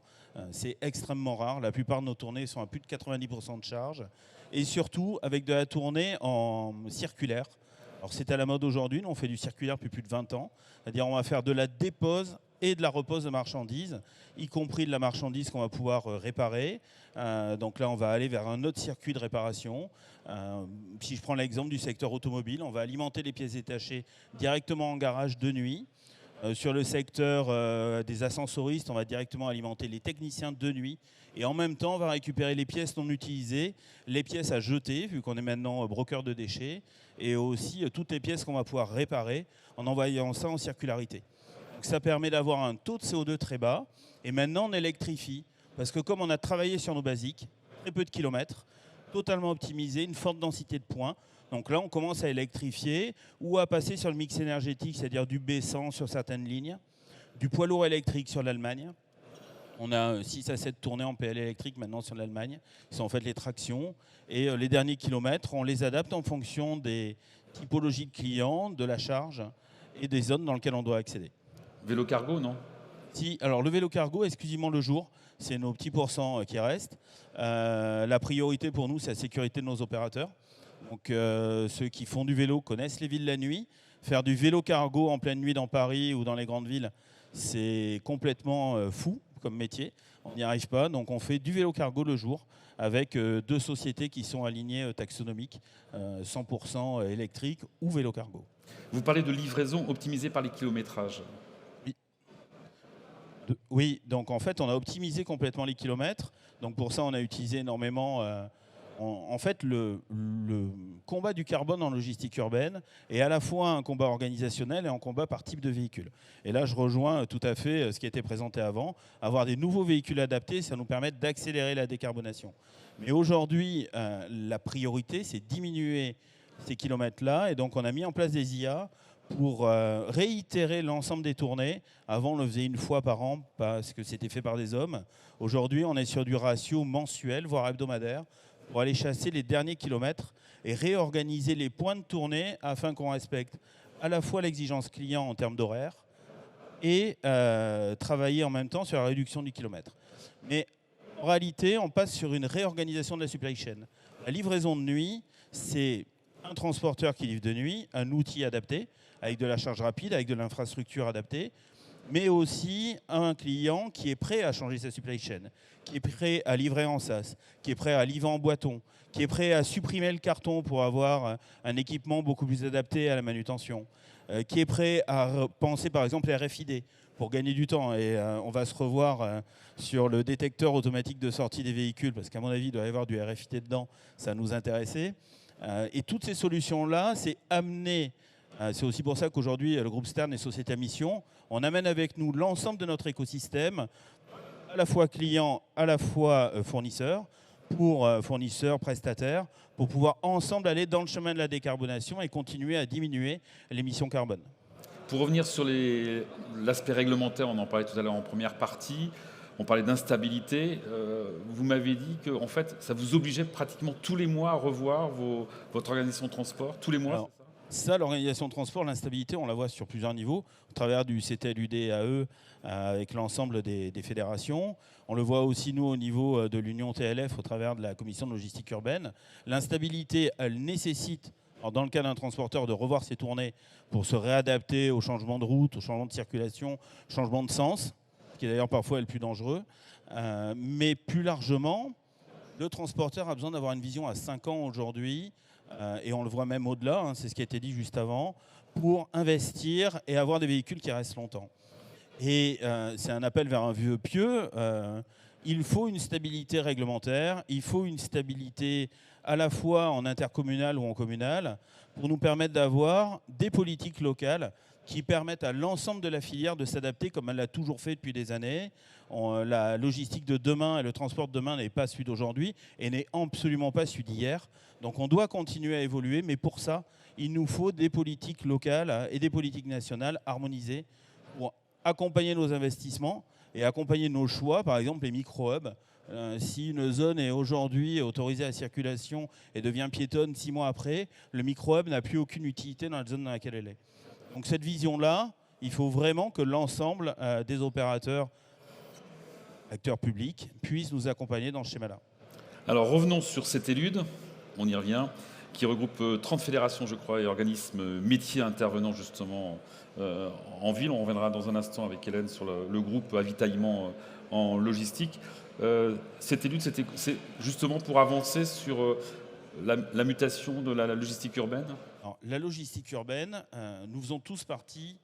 c'est extrêmement rare. La plupart de nos tournées sont à plus de 90% de charge, et surtout avec de la tournée en circulaire. Alors c'est à la mode aujourd'hui, nous on fait du circulaire depuis plus de 20 ans, c'est-à-dire on va faire de la dépose et de la repose de marchandises, y compris de la marchandise qu'on va pouvoir réparer. Donc là, on va aller vers un autre circuit de réparation. Si je prends l'exemple du secteur automobile, on va alimenter les pièces détachées directement en garage de nuit. Sur le secteur des ascensoristes, on va directement alimenter les techniciens de nuit. Et en même temps, on va récupérer les pièces non utilisées, les pièces à jeter, vu qu'on est maintenant broker de déchets, et aussi toutes les pièces qu'on va pouvoir réparer en envoyant ça en circularité. Donc ça permet d'avoir un taux de CO2 très bas. Et maintenant, on électrifie. Parce que comme on a travaillé sur nos basiques, très peu de kilomètres, totalement optimisé, une forte densité de points. Donc là, on commence à électrifier ou à passer sur le mix énergétique, c'est-à-dire du B100 sur certaines lignes, du poids lourd électrique sur l'Allemagne. On a 6 à 7 tournées en PL électrique maintenant sur l'Allemagne, qui sont en fait les tractions. Et les derniers kilomètres, on les adapte en fonction des typologies de clients, de la charge et des zones dans lesquelles on doit accéder. Vélo cargo, non? Si, alors le vélo cargo, exclusivement le jour, c'est nos petits pourcents qui restent. La priorité pour nous, c'est la sécurité de nos opérateurs. Donc ceux qui font du vélo connaissent les villes la nuit. Faire du vélo cargo en pleine nuit dans Paris ou dans les grandes villes, c'est complètement fou comme métier. On n'y arrive pas, donc on fait du vélo cargo le jour avec 2 sociétés qui sont alignées taxonomiques, 100% électrique ou vélo cargo. Vous parlez de livraison optimisée par les kilométrages. Oui, donc en fait, on a optimisé complètement les kilomètres. Donc pour ça, on a utilisé énormément... En fait, le combat du carbone en logistique urbaine est à la fois un combat organisationnel et un combat par type de véhicule. Et là, je rejoins tout à fait ce qui a été présenté avant. Avoir des nouveaux véhicules adaptés, ça nous permet d'accélérer la décarbonation. Mais aujourd'hui, la priorité, c'est diminuer ces kilomètres-là. Et donc, on a mis en place des IA pour réitérer l'ensemble des tournées. Avant, on le faisait une fois par an parce que c'était fait par des hommes. Aujourd'hui, on est sur du ratio mensuel, voire hebdomadaire, pour aller chasser les derniers kilomètres et réorganiser les points de tournée afin qu'on respecte à la fois l'exigence client en termes d'horaire et travailler en même temps sur la réduction du kilomètre. Mais en réalité, on passe sur une réorganisation de la supply chain. La livraison de nuit, c'est un transporteur qui livre de nuit, un outil adapté, avec de la charge rapide, avec de l'infrastructure adaptée, mais aussi un client qui est prêt à changer sa supply chain, qui est prêt à livrer en SaaS, qui est prêt à livrer en boîton, qui est prêt à supprimer le carton pour avoir un équipement beaucoup plus adapté à la manutention, qui est prêt à penser par exemple les RFID pour gagner du temps. Et on va se revoir sur le détecteur automatique de sortie des véhicules, parce qu'à mon avis, il doit y avoir du RFID dedans, ça nous intéressait. Et toutes ces solutions-là, c'est amener, c'est aussi pour ça qu'aujourd'hui, le groupe Stern est société à mission, on amène avec nous l'ensemble de notre écosystème, à la fois client, à la fois fournisseur, pour fournisseurs, prestataires, pour pouvoir ensemble aller dans le chemin de la décarbonation et continuer à diminuer l'émission carbone. Pour revenir sur l'aspect réglementaire, on en parlait tout à l'heure en première partie, on parlait d'instabilité. Vous m'avez dit que en fait, ça vous obligeait pratiquement tous les mois à revoir votre organisation de transport, tous les mois. Alors, ça, l'organisation de transport, l'instabilité, on la voit sur plusieurs niveaux, au travers du CTLUD-AE avec l'ensemble des fédérations. On le voit aussi, nous, au niveau de l'Union TLF, au travers de la Commission de logistique urbaine. L'instabilité, elle nécessite, alors dans le cas d'un transporteur, de revoir ses tournées pour se réadapter au changement de route, au changement de circulation, changement de sens, qui est d'ailleurs parfois le plus dangereux. Mais plus largement, le transporteur a besoin d'avoir une vision à 5 ans aujourd'hui, et on le voit même au-delà, hein, c'est ce qui a été dit juste avant, pour investir et avoir des véhicules qui restent longtemps. Et c'est un appel vers un vœu pieux. Il faut une stabilité réglementaire, il faut une stabilité à la fois en intercommunal ou en communal pour nous permettre d'avoir des politiques locales qui permettent à l'ensemble de la filière de s'adapter comme elle l'a toujours fait depuis des années. La logistique de demain et le transport de demain n'est pas celui d'aujourd'hui et n'est absolument pas celui d'hier. Donc on doit continuer à évoluer, mais pour ça, il nous faut des politiques locales et des politiques nationales harmonisées pour accompagner nos investissements et accompagner nos choix, par exemple les micro-hubs. Si une zone est aujourd'hui autorisée à la circulation et devient piétonne 6 mois après, le micro-hub n'a plus aucune utilité dans la zone dans laquelle elle est. Donc cette vision-là, il faut vraiment que l'ensemble des opérateurs, acteurs publics, puissent nous accompagner dans ce schéma-là. Alors revenons sur CTLUD, on y revient, qui regroupe 30 fédérations, je crois, et organismes métiers intervenant justement en ville. On reviendra dans un instant avec Hélène sur le groupe avitaillement en logistique. CTLUD, c'est justement pour avancer sur la mutation de la logistique urbaine. Alors, la logistique urbaine, nous faisons tous partie,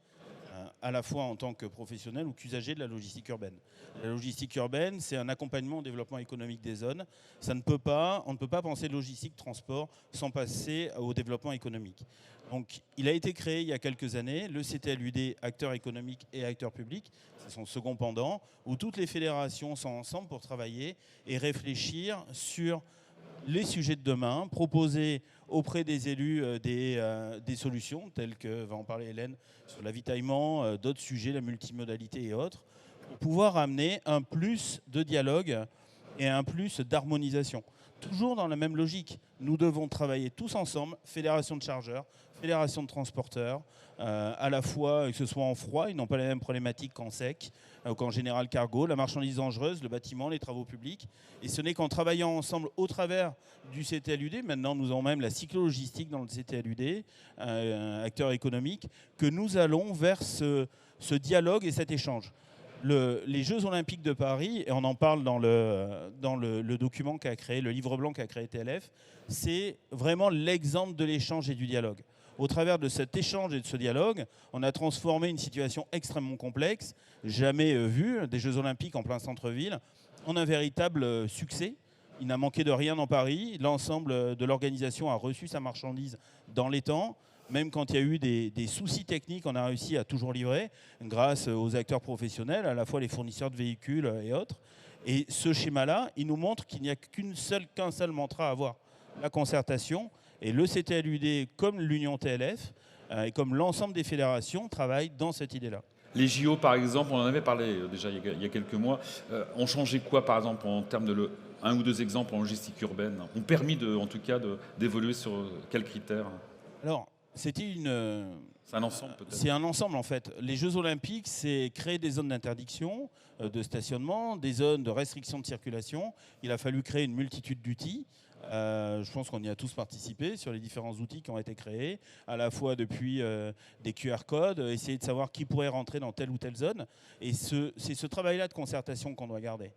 à la fois en tant que professionnels ou qu'usagers de la logistique urbaine. La logistique urbaine, c'est un accompagnement au développement économique des zones. On ne peut pas penser logistique transport sans passer au développement économique. Donc, il a été créé il y a quelques années, le CTLUD, acteurs économiques et acteurs publics, c'est son second pendant, où toutes les fédérations sont ensemble pour travailler et réfléchir sur les sujets de demain, proposer auprès des élus des solutions, telles que va en parler Hélène, sur l'avitaillement, d'autres sujets, la multimodalité et autres, pour pouvoir amener un plus de dialogue et un plus d'harmonisation. Toujours dans la même logique, nous devons travailler tous ensemble, fédération de chargeurs, fédération de transporteurs, à la fois que ce soit en froid, ils n'ont pas les mêmes problématiques qu'en sec, qu'en général cargo, la marchandise dangereuse, le bâtiment, les travaux publics. Et ce n'est qu'en travaillant ensemble au travers du CTLUD, maintenant nous avons même la cyclo-logistique dans le CTLUD, acteur économique, que nous allons vers ce dialogue et cet échange. Les Jeux Olympiques de Paris, et on en parle dans le document qu'a créé, le livre blanc qu'a créé TLF, c'est vraiment l'exemple de l'échange et du dialogue. Au travers de cet échange et de ce dialogue, on a transformé une situation extrêmement complexe, jamais vue, des Jeux Olympiques en plein centre-ville, en un véritable succès. Il n'a manqué de rien dans Paris. L'ensemble de l'organisation a reçu sa marchandise dans les temps. Même quand il y a eu des soucis techniques, on a réussi à toujours livrer grâce aux acteurs professionnels, à la fois les fournisseurs de véhicules et autres. Et ce schéma-là, il nous montre qu'il n'y a qu'un seul mantra à avoir, la concertation. Et le CTLUD, comme l'Union TLF, et comme l'ensemble des fédérations, travaillent dans cette idée-là. Les JO, par exemple, on en avait parlé déjà il y a quelques mois, ont changé quoi, par exemple, en termes de un ou deux exemples en logistique urbaine, ont permis, en tout cas, d'évoluer sur quels critères? Alors, c'était C'est un ensemble, peut-être. c'est un ensemble en fait. Les Jeux Olympiques, c'est créer des zones d'interdiction, de stationnement, des zones de restriction de circulation. Il a fallu créer une multitude d'outils. Je pense qu'on y a tous participé sur les différents outils qui ont été créés, à la fois depuis des QR codes, essayer de savoir qui pourrait rentrer dans telle ou telle zone. Et c'est ce travail-là de concertation qu'on doit garder.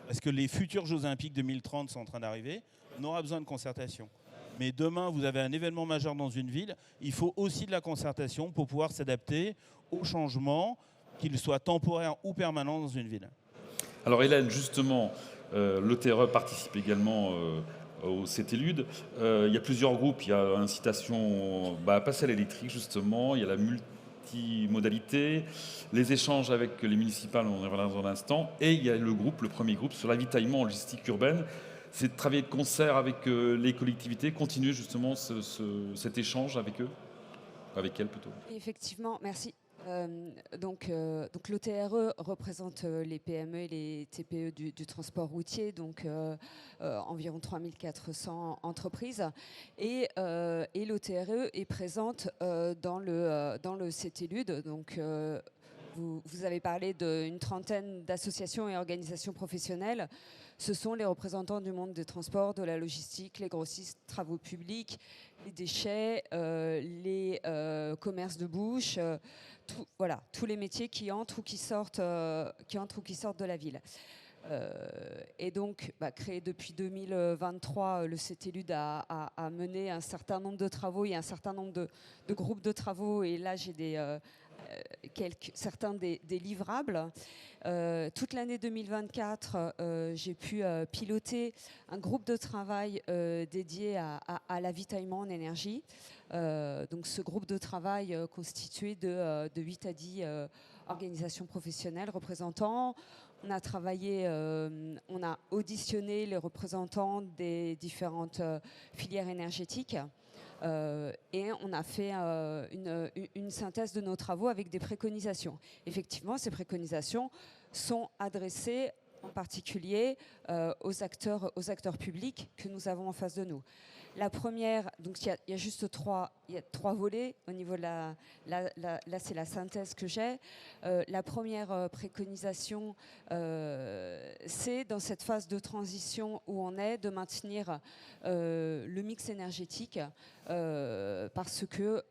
Parce que les futurs Jeux Olympiques 2030 sont en train d'arriver, on aura besoin de concertation. Mais demain, vous avez un événement majeur dans une ville, il faut aussi de la concertation pour pouvoir s'adapter aux changements, qu'ils soient temporaires ou permanents dans une ville. Alors Hélène, justement, l'ETRE participe également au CTLUD. Il y a plusieurs groupes, il y a l'incitation à passer à l'électrique, justement, il y a la multimodalité, les échanges avec les municipales, on y reviendra dans un instant, et il y a le premier groupe sur l'avitaillement en logistique urbaine. C'est de travailler de concert avec les collectivités, continuer justement cet échange avec eux, avec elles plutôt. Effectivement, merci. Donc l'OTRE représente les PME et les TPE du transport routier, donc environ 3400 entreprises. Et l'OTRE est présente dans le CTLUD. Donc, vous avez parlé d'une trentaine d'associations et organisations professionnelles. Ce sont les représentants du monde des transports, de la logistique, les grossistes, travaux publics, les déchets, les commerces de bouche, voilà, tous les métiers qui entrent ou qui sortent de la ville. Et donc, créé depuis 2023, le CTLUD a mené un certain nombre de travaux, il y a un certain nombre de groupes de travaux, et là j'ai certains des livrables. Toute l'année 2024, j'ai pu piloter un groupe de travail dédié à l'avitaillement en énergie. Donc ce groupe de travail constitué de 8 à 10 organisations professionnelles, représentants. On a travaillé, on a auditionné les représentants des différentes filières énergétiques. Et on a fait une synthèse de nos travaux avec des préconisations. Effectivement, ces préconisations sont adressées en particulier aux acteurs publics que nous avons en face de nous. La première, donc il y a juste trois volets au niveau de là c'est la synthèse que j'ai. La première préconisation, c'est dans cette phase de transition où on est, de maintenir le mix énergétique parce que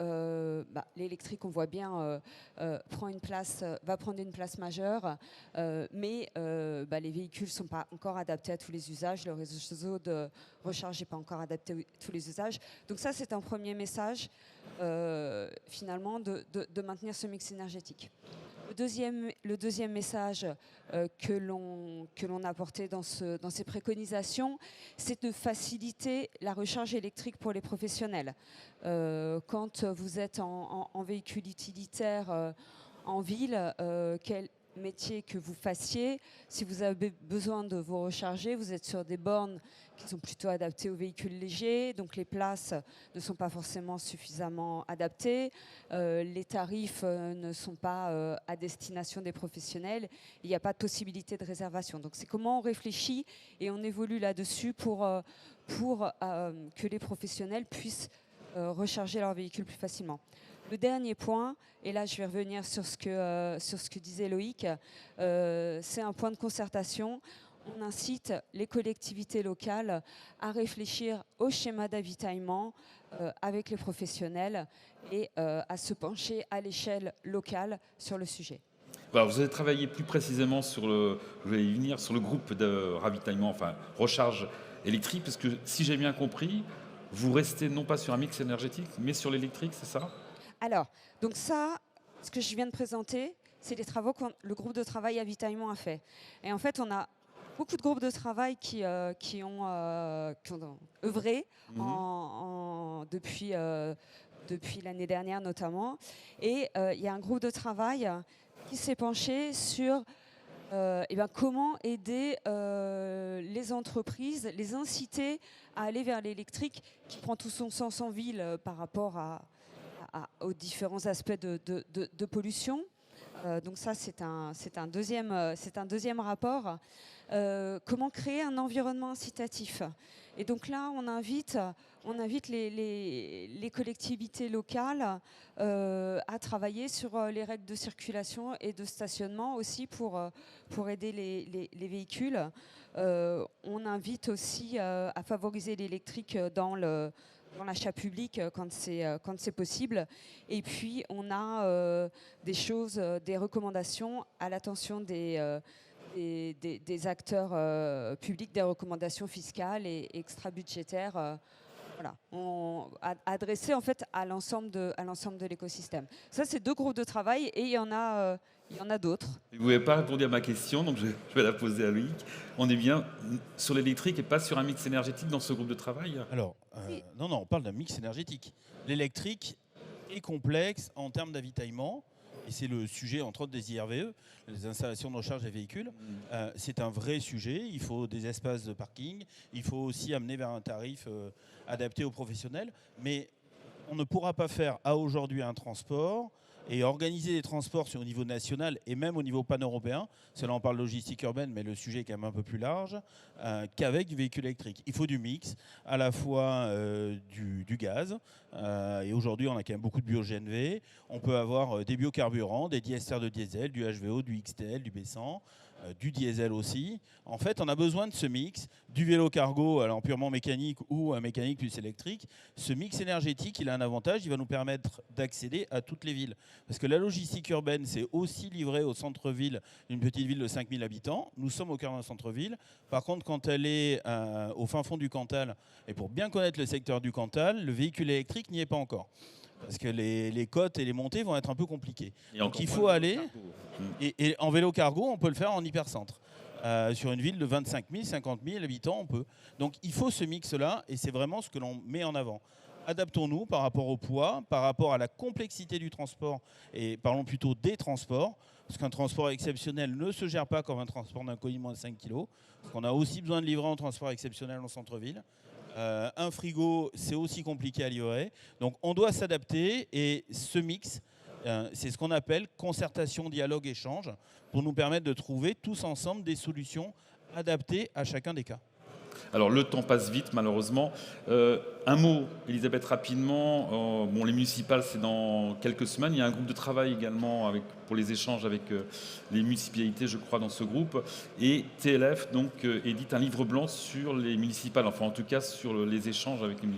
l'électrique, on voit bien, va prendre une place majeure, mais les véhicules ne sont pas encore adaptés à tous les usages, le réseau de recharge n'est pas encore adapté à tous les usages. Donc ça, c'est un premier message, finalement, de maintenir ce mix énergétique. Le deuxième message que l'on a apporté dans ces préconisations, c'est de faciliter la recharge électrique pour les professionnels. Quand vous êtes en véhicule utilitaire en ville, quel métier que vous fassiez, si vous avez besoin de vous recharger, vous êtes sur des bornes qui sont plutôt adaptées aux véhicules légers, donc les places ne sont pas forcément suffisamment adaptées, les tarifs ne sont pas à destination des professionnels, il n'y a pas de possibilité de réservation. Donc c'est comment on réfléchit et on évolue là-dessus pour que les professionnels puissent recharger leur véhicule plus facilement. Le dernier point, et là je vais revenir sur ce que disait Loïc, c'est un point de concertation. On incite les collectivités locales à réfléchir au schéma d'avitaillement avec les professionnels et à se pencher à l'échelle locale sur le sujet. Alors, vous avez travaillé plus précisément sur le groupe de ravitaillement, enfin recharge électrique, parce que si j'ai bien compris, vous restez non pas sur un mix énergétique, mais sur l'électrique, c'est ça ? Alors, donc ça, ce que je viens de présenter, c'est les travaux que le groupe de travail avitaillement a fait. Et en fait, on a beaucoup de groupes de travail qui ont œuvré depuis l'année dernière notamment. Et il y a un groupe de travail qui s'est penché sur comment aider les entreprises, les inciter à aller vers l'électrique qui prend tout son sens en ville par rapport aux différents aspects de pollution. Donc ça, c'est un deuxième rapport. Comment créer un environnement incitatif? Et donc là, on invite les collectivités locales à travailler sur les règles de circulation et de stationnement aussi pour aider les véhicules. On invite aussi à favoriser l'électrique dans l'achat public quand c'est possible. Et puis, on a des recommandations à l'attention des acteurs publics, des recommandations fiscales et extra-budgétaires adressées en fait à l'ensemble de l'écosystème. Ça, c'est 2 groupes de travail et il y en a d'autres. Vous n'avez pas répondu à ma question, donc je vais la poser à Loïc. On est bien sur l'électrique et pas sur un mix énergétique dans ce groupe de travail? Alors, non, on parle d'un mix énergétique. L'électrique est complexe en termes d'avitaillement, et c'est le sujet, entre autres, des IRVE, les installations de recharge des véhicules. C'est un vrai sujet. Il faut des espaces de parking. Il faut aussi amener vers un tarif adapté aux professionnels. Mais on ne pourra pas faire à aujourd'hui un transport et organiser des transports au niveau national et même au niveau pan-européen, là on parle logistique urbaine, mais le sujet est quand même un peu plus large, qu'avec du véhicule électrique. Il faut du mix, à la fois du gaz, et aujourd'hui on a quand même beaucoup de bio-GNV, on peut avoir des biocarburants, des diesters de diesel, du HVO, du XTL, du B100, du diesel aussi. En fait, on a besoin de ce mix, du vélo cargo, alors purement mécanique ou mécanique plus électrique. Ce mix énergétique, il a un avantage, il va nous permettre d'accéder à toutes les villes. Parce que la logistique urbaine, c'est aussi livré au centre-ville d'une petite ville de 5000 habitants. Nous sommes au cœur d'un centre-ville. Par contre, quand elle est au fin fond du Cantal, et pour bien connaître le secteur du Cantal, le véhicule électrique n'y est pas encore. Parce que les côtes et les montées vont être un peu compliquées. Donc il faut aller... Et en vélo cargo, on peut le faire en hypercentre. Sur une ville de 25 000, 50 000 habitants, on peut. Donc il faut ce mix-là, et c'est vraiment ce que l'on met en avant. Adaptons-nous par rapport au poids, par rapport à la complexité du transport, et parlons plutôt des transports, parce qu'un transport exceptionnel ne se gère pas comme un transport d'un colis moins de 5 kg, parce qu'on a aussi besoin de livrer en transport exceptionnel en centre-ville. Un frigo, c'est aussi compliqué à livrer. Donc on doit s'adapter, et ce mix, c'est ce qu'on appelle concertation, dialogue, échange, pour nous permettre de trouver tous ensemble des solutions adaptées à chacun des cas. Alors le temps passe vite malheureusement. Un mot, Elisabeth, rapidement. Les municipales, c'est dans quelques semaines. Il y a un groupe de travail également pour les échanges avec les municipalités, je crois, dans ce groupe. Et TLF donc édite un livre blanc sur les municipales, enfin en tout cas sur les échanges avec les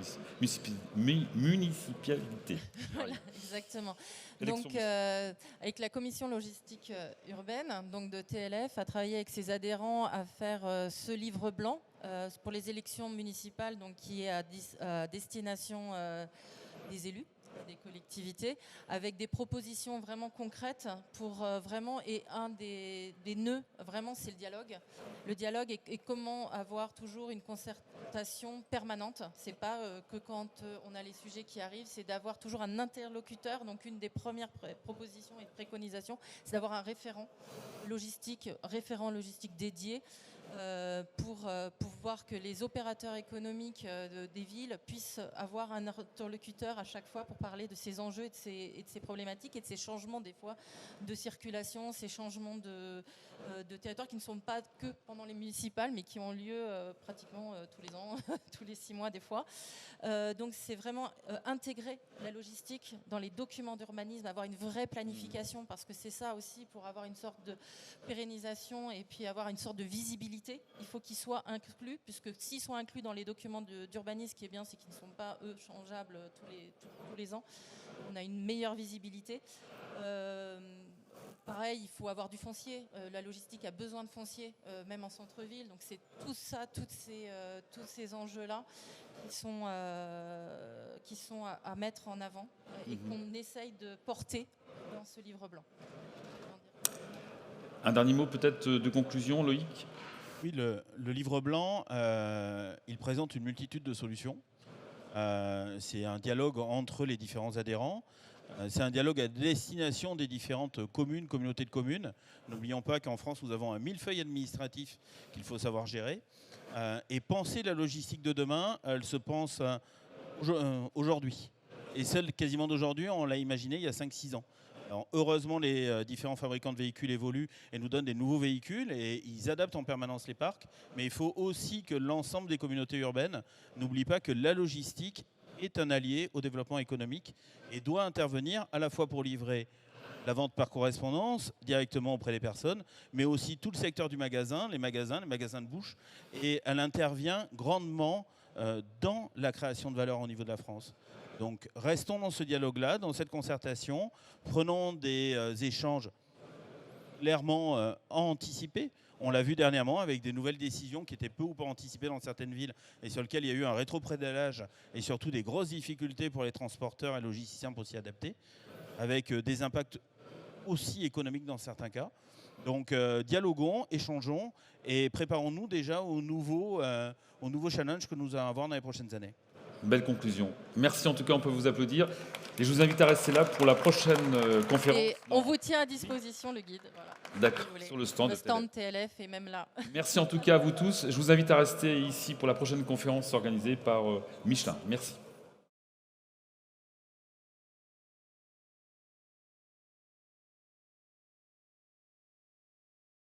municipalités. Voilà, exactement. Donc, avec la commission logistique urbaine donc de TLF, a travaillé avec ses adhérents à faire ce livre blanc pour les élections municipales, donc qui est à destination des élus, des collectivités, avec des propositions vraiment concrètes pour vraiment, et un des nœuds, vraiment, c'est le dialogue. Le dialogue et comment avoir toujours une concertation permanente. C'est pas que quand on a les sujets qui arrivent, c'est d'avoir toujours un interlocuteur. Donc une des premières propositions et préconisations, c'est d'avoir un référent logistique dédié pour voir que les opérateurs économiques des villes puissent avoir un interlocuteur à chaque fois pour parler de ces enjeux et de ces problématiques et de ces changements des fois de circulation, ces changements de territoire qui ne sont pas que pendant les municipales mais qui ont lieu pratiquement tous les ans, tous les 6 mois des fois. Donc c'est vraiment intégrer la logistique dans les documents d'urbanisme, avoir une vraie planification, parce que c'est ça aussi pour avoir une sorte de pérennisation et puis avoir une sorte de visibilité. Il faut qu'ils soient inclus, puisque s'ils sont inclus dans les documents d'urbanisme, ce qui est bien, c'est qu'ils ne sont pas, eux, changeables tous les ans. On a une meilleure visibilité. Pareil, il faut avoir du foncier. La logistique a besoin de foncier, même en centre-ville. Donc c'est tout ça, tous ces enjeux-là qui sont à mettre en avant et qu'on essaye de porter dans ce livre blanc. Un dernier mot peut-être de conclusion, Loïc ? Oui, le livre blanc, il présente une multitude de solutions. C'est un dialogue entre les différents adhérents. C'est un dialogue à destination des différentes communes, communautés de communes. N'oublions pas qu'en France, nous avons un millefeuille administratif qu'il faut savoir gérer. Et penser la logistique de demain, elle se pense aujourd'hui. Et celle quasiment d'aujourd'hui, on l'a imaginée il y a 5-6 ans. Alors, heureusement, les différents fabricants de véhicules évoluent et nous donnent des nouveaux véhicules et ils adaptent en permanence les parcs. Mais il faut aussi que l'ensemble des communautés urbaines n'oublient pas que la logistique est un allié au développement économique et doit intervenir à la fois pour livrer la vente par correspondance directement auprès des personnes, mais aussi tout le secteur du magasin, les magasins de bouche. Et elle intervient grandement dans la création de valeur au niveau de la France. Donc restons dans ce dialogue-là, dans cette concertation, prenons des échanges clairement anticipés. On l'a vu dernièrement avec des nouvelles décisions qui étaient peu ou pas anticipées dans certaines villes et sur lesquelles il y a eu un rétropédalage et surtout des grosses difficultés pour les transporteurs et logisticiens pour s'y adapter, avec des impacts aussi économiques dans certains cas. Donc dialoguons, échangeons et préparons-nous déjà aux nouveaux challenges que nous allons avoir dans les prochaines années. Belle conclusion. Merci en tout cas, on peut vous applaudir. Et je vous invite à rester là pour la prochaine conférence. Et on vous tient à disposition le guide. Voilà, d'accord, si vous voulez. sur le stand. Le stand TLF est même là. Merci en tout cas à vous tous. Je vous invite à rester ici pour la prochaine conférence organisée par Michelin. Merci.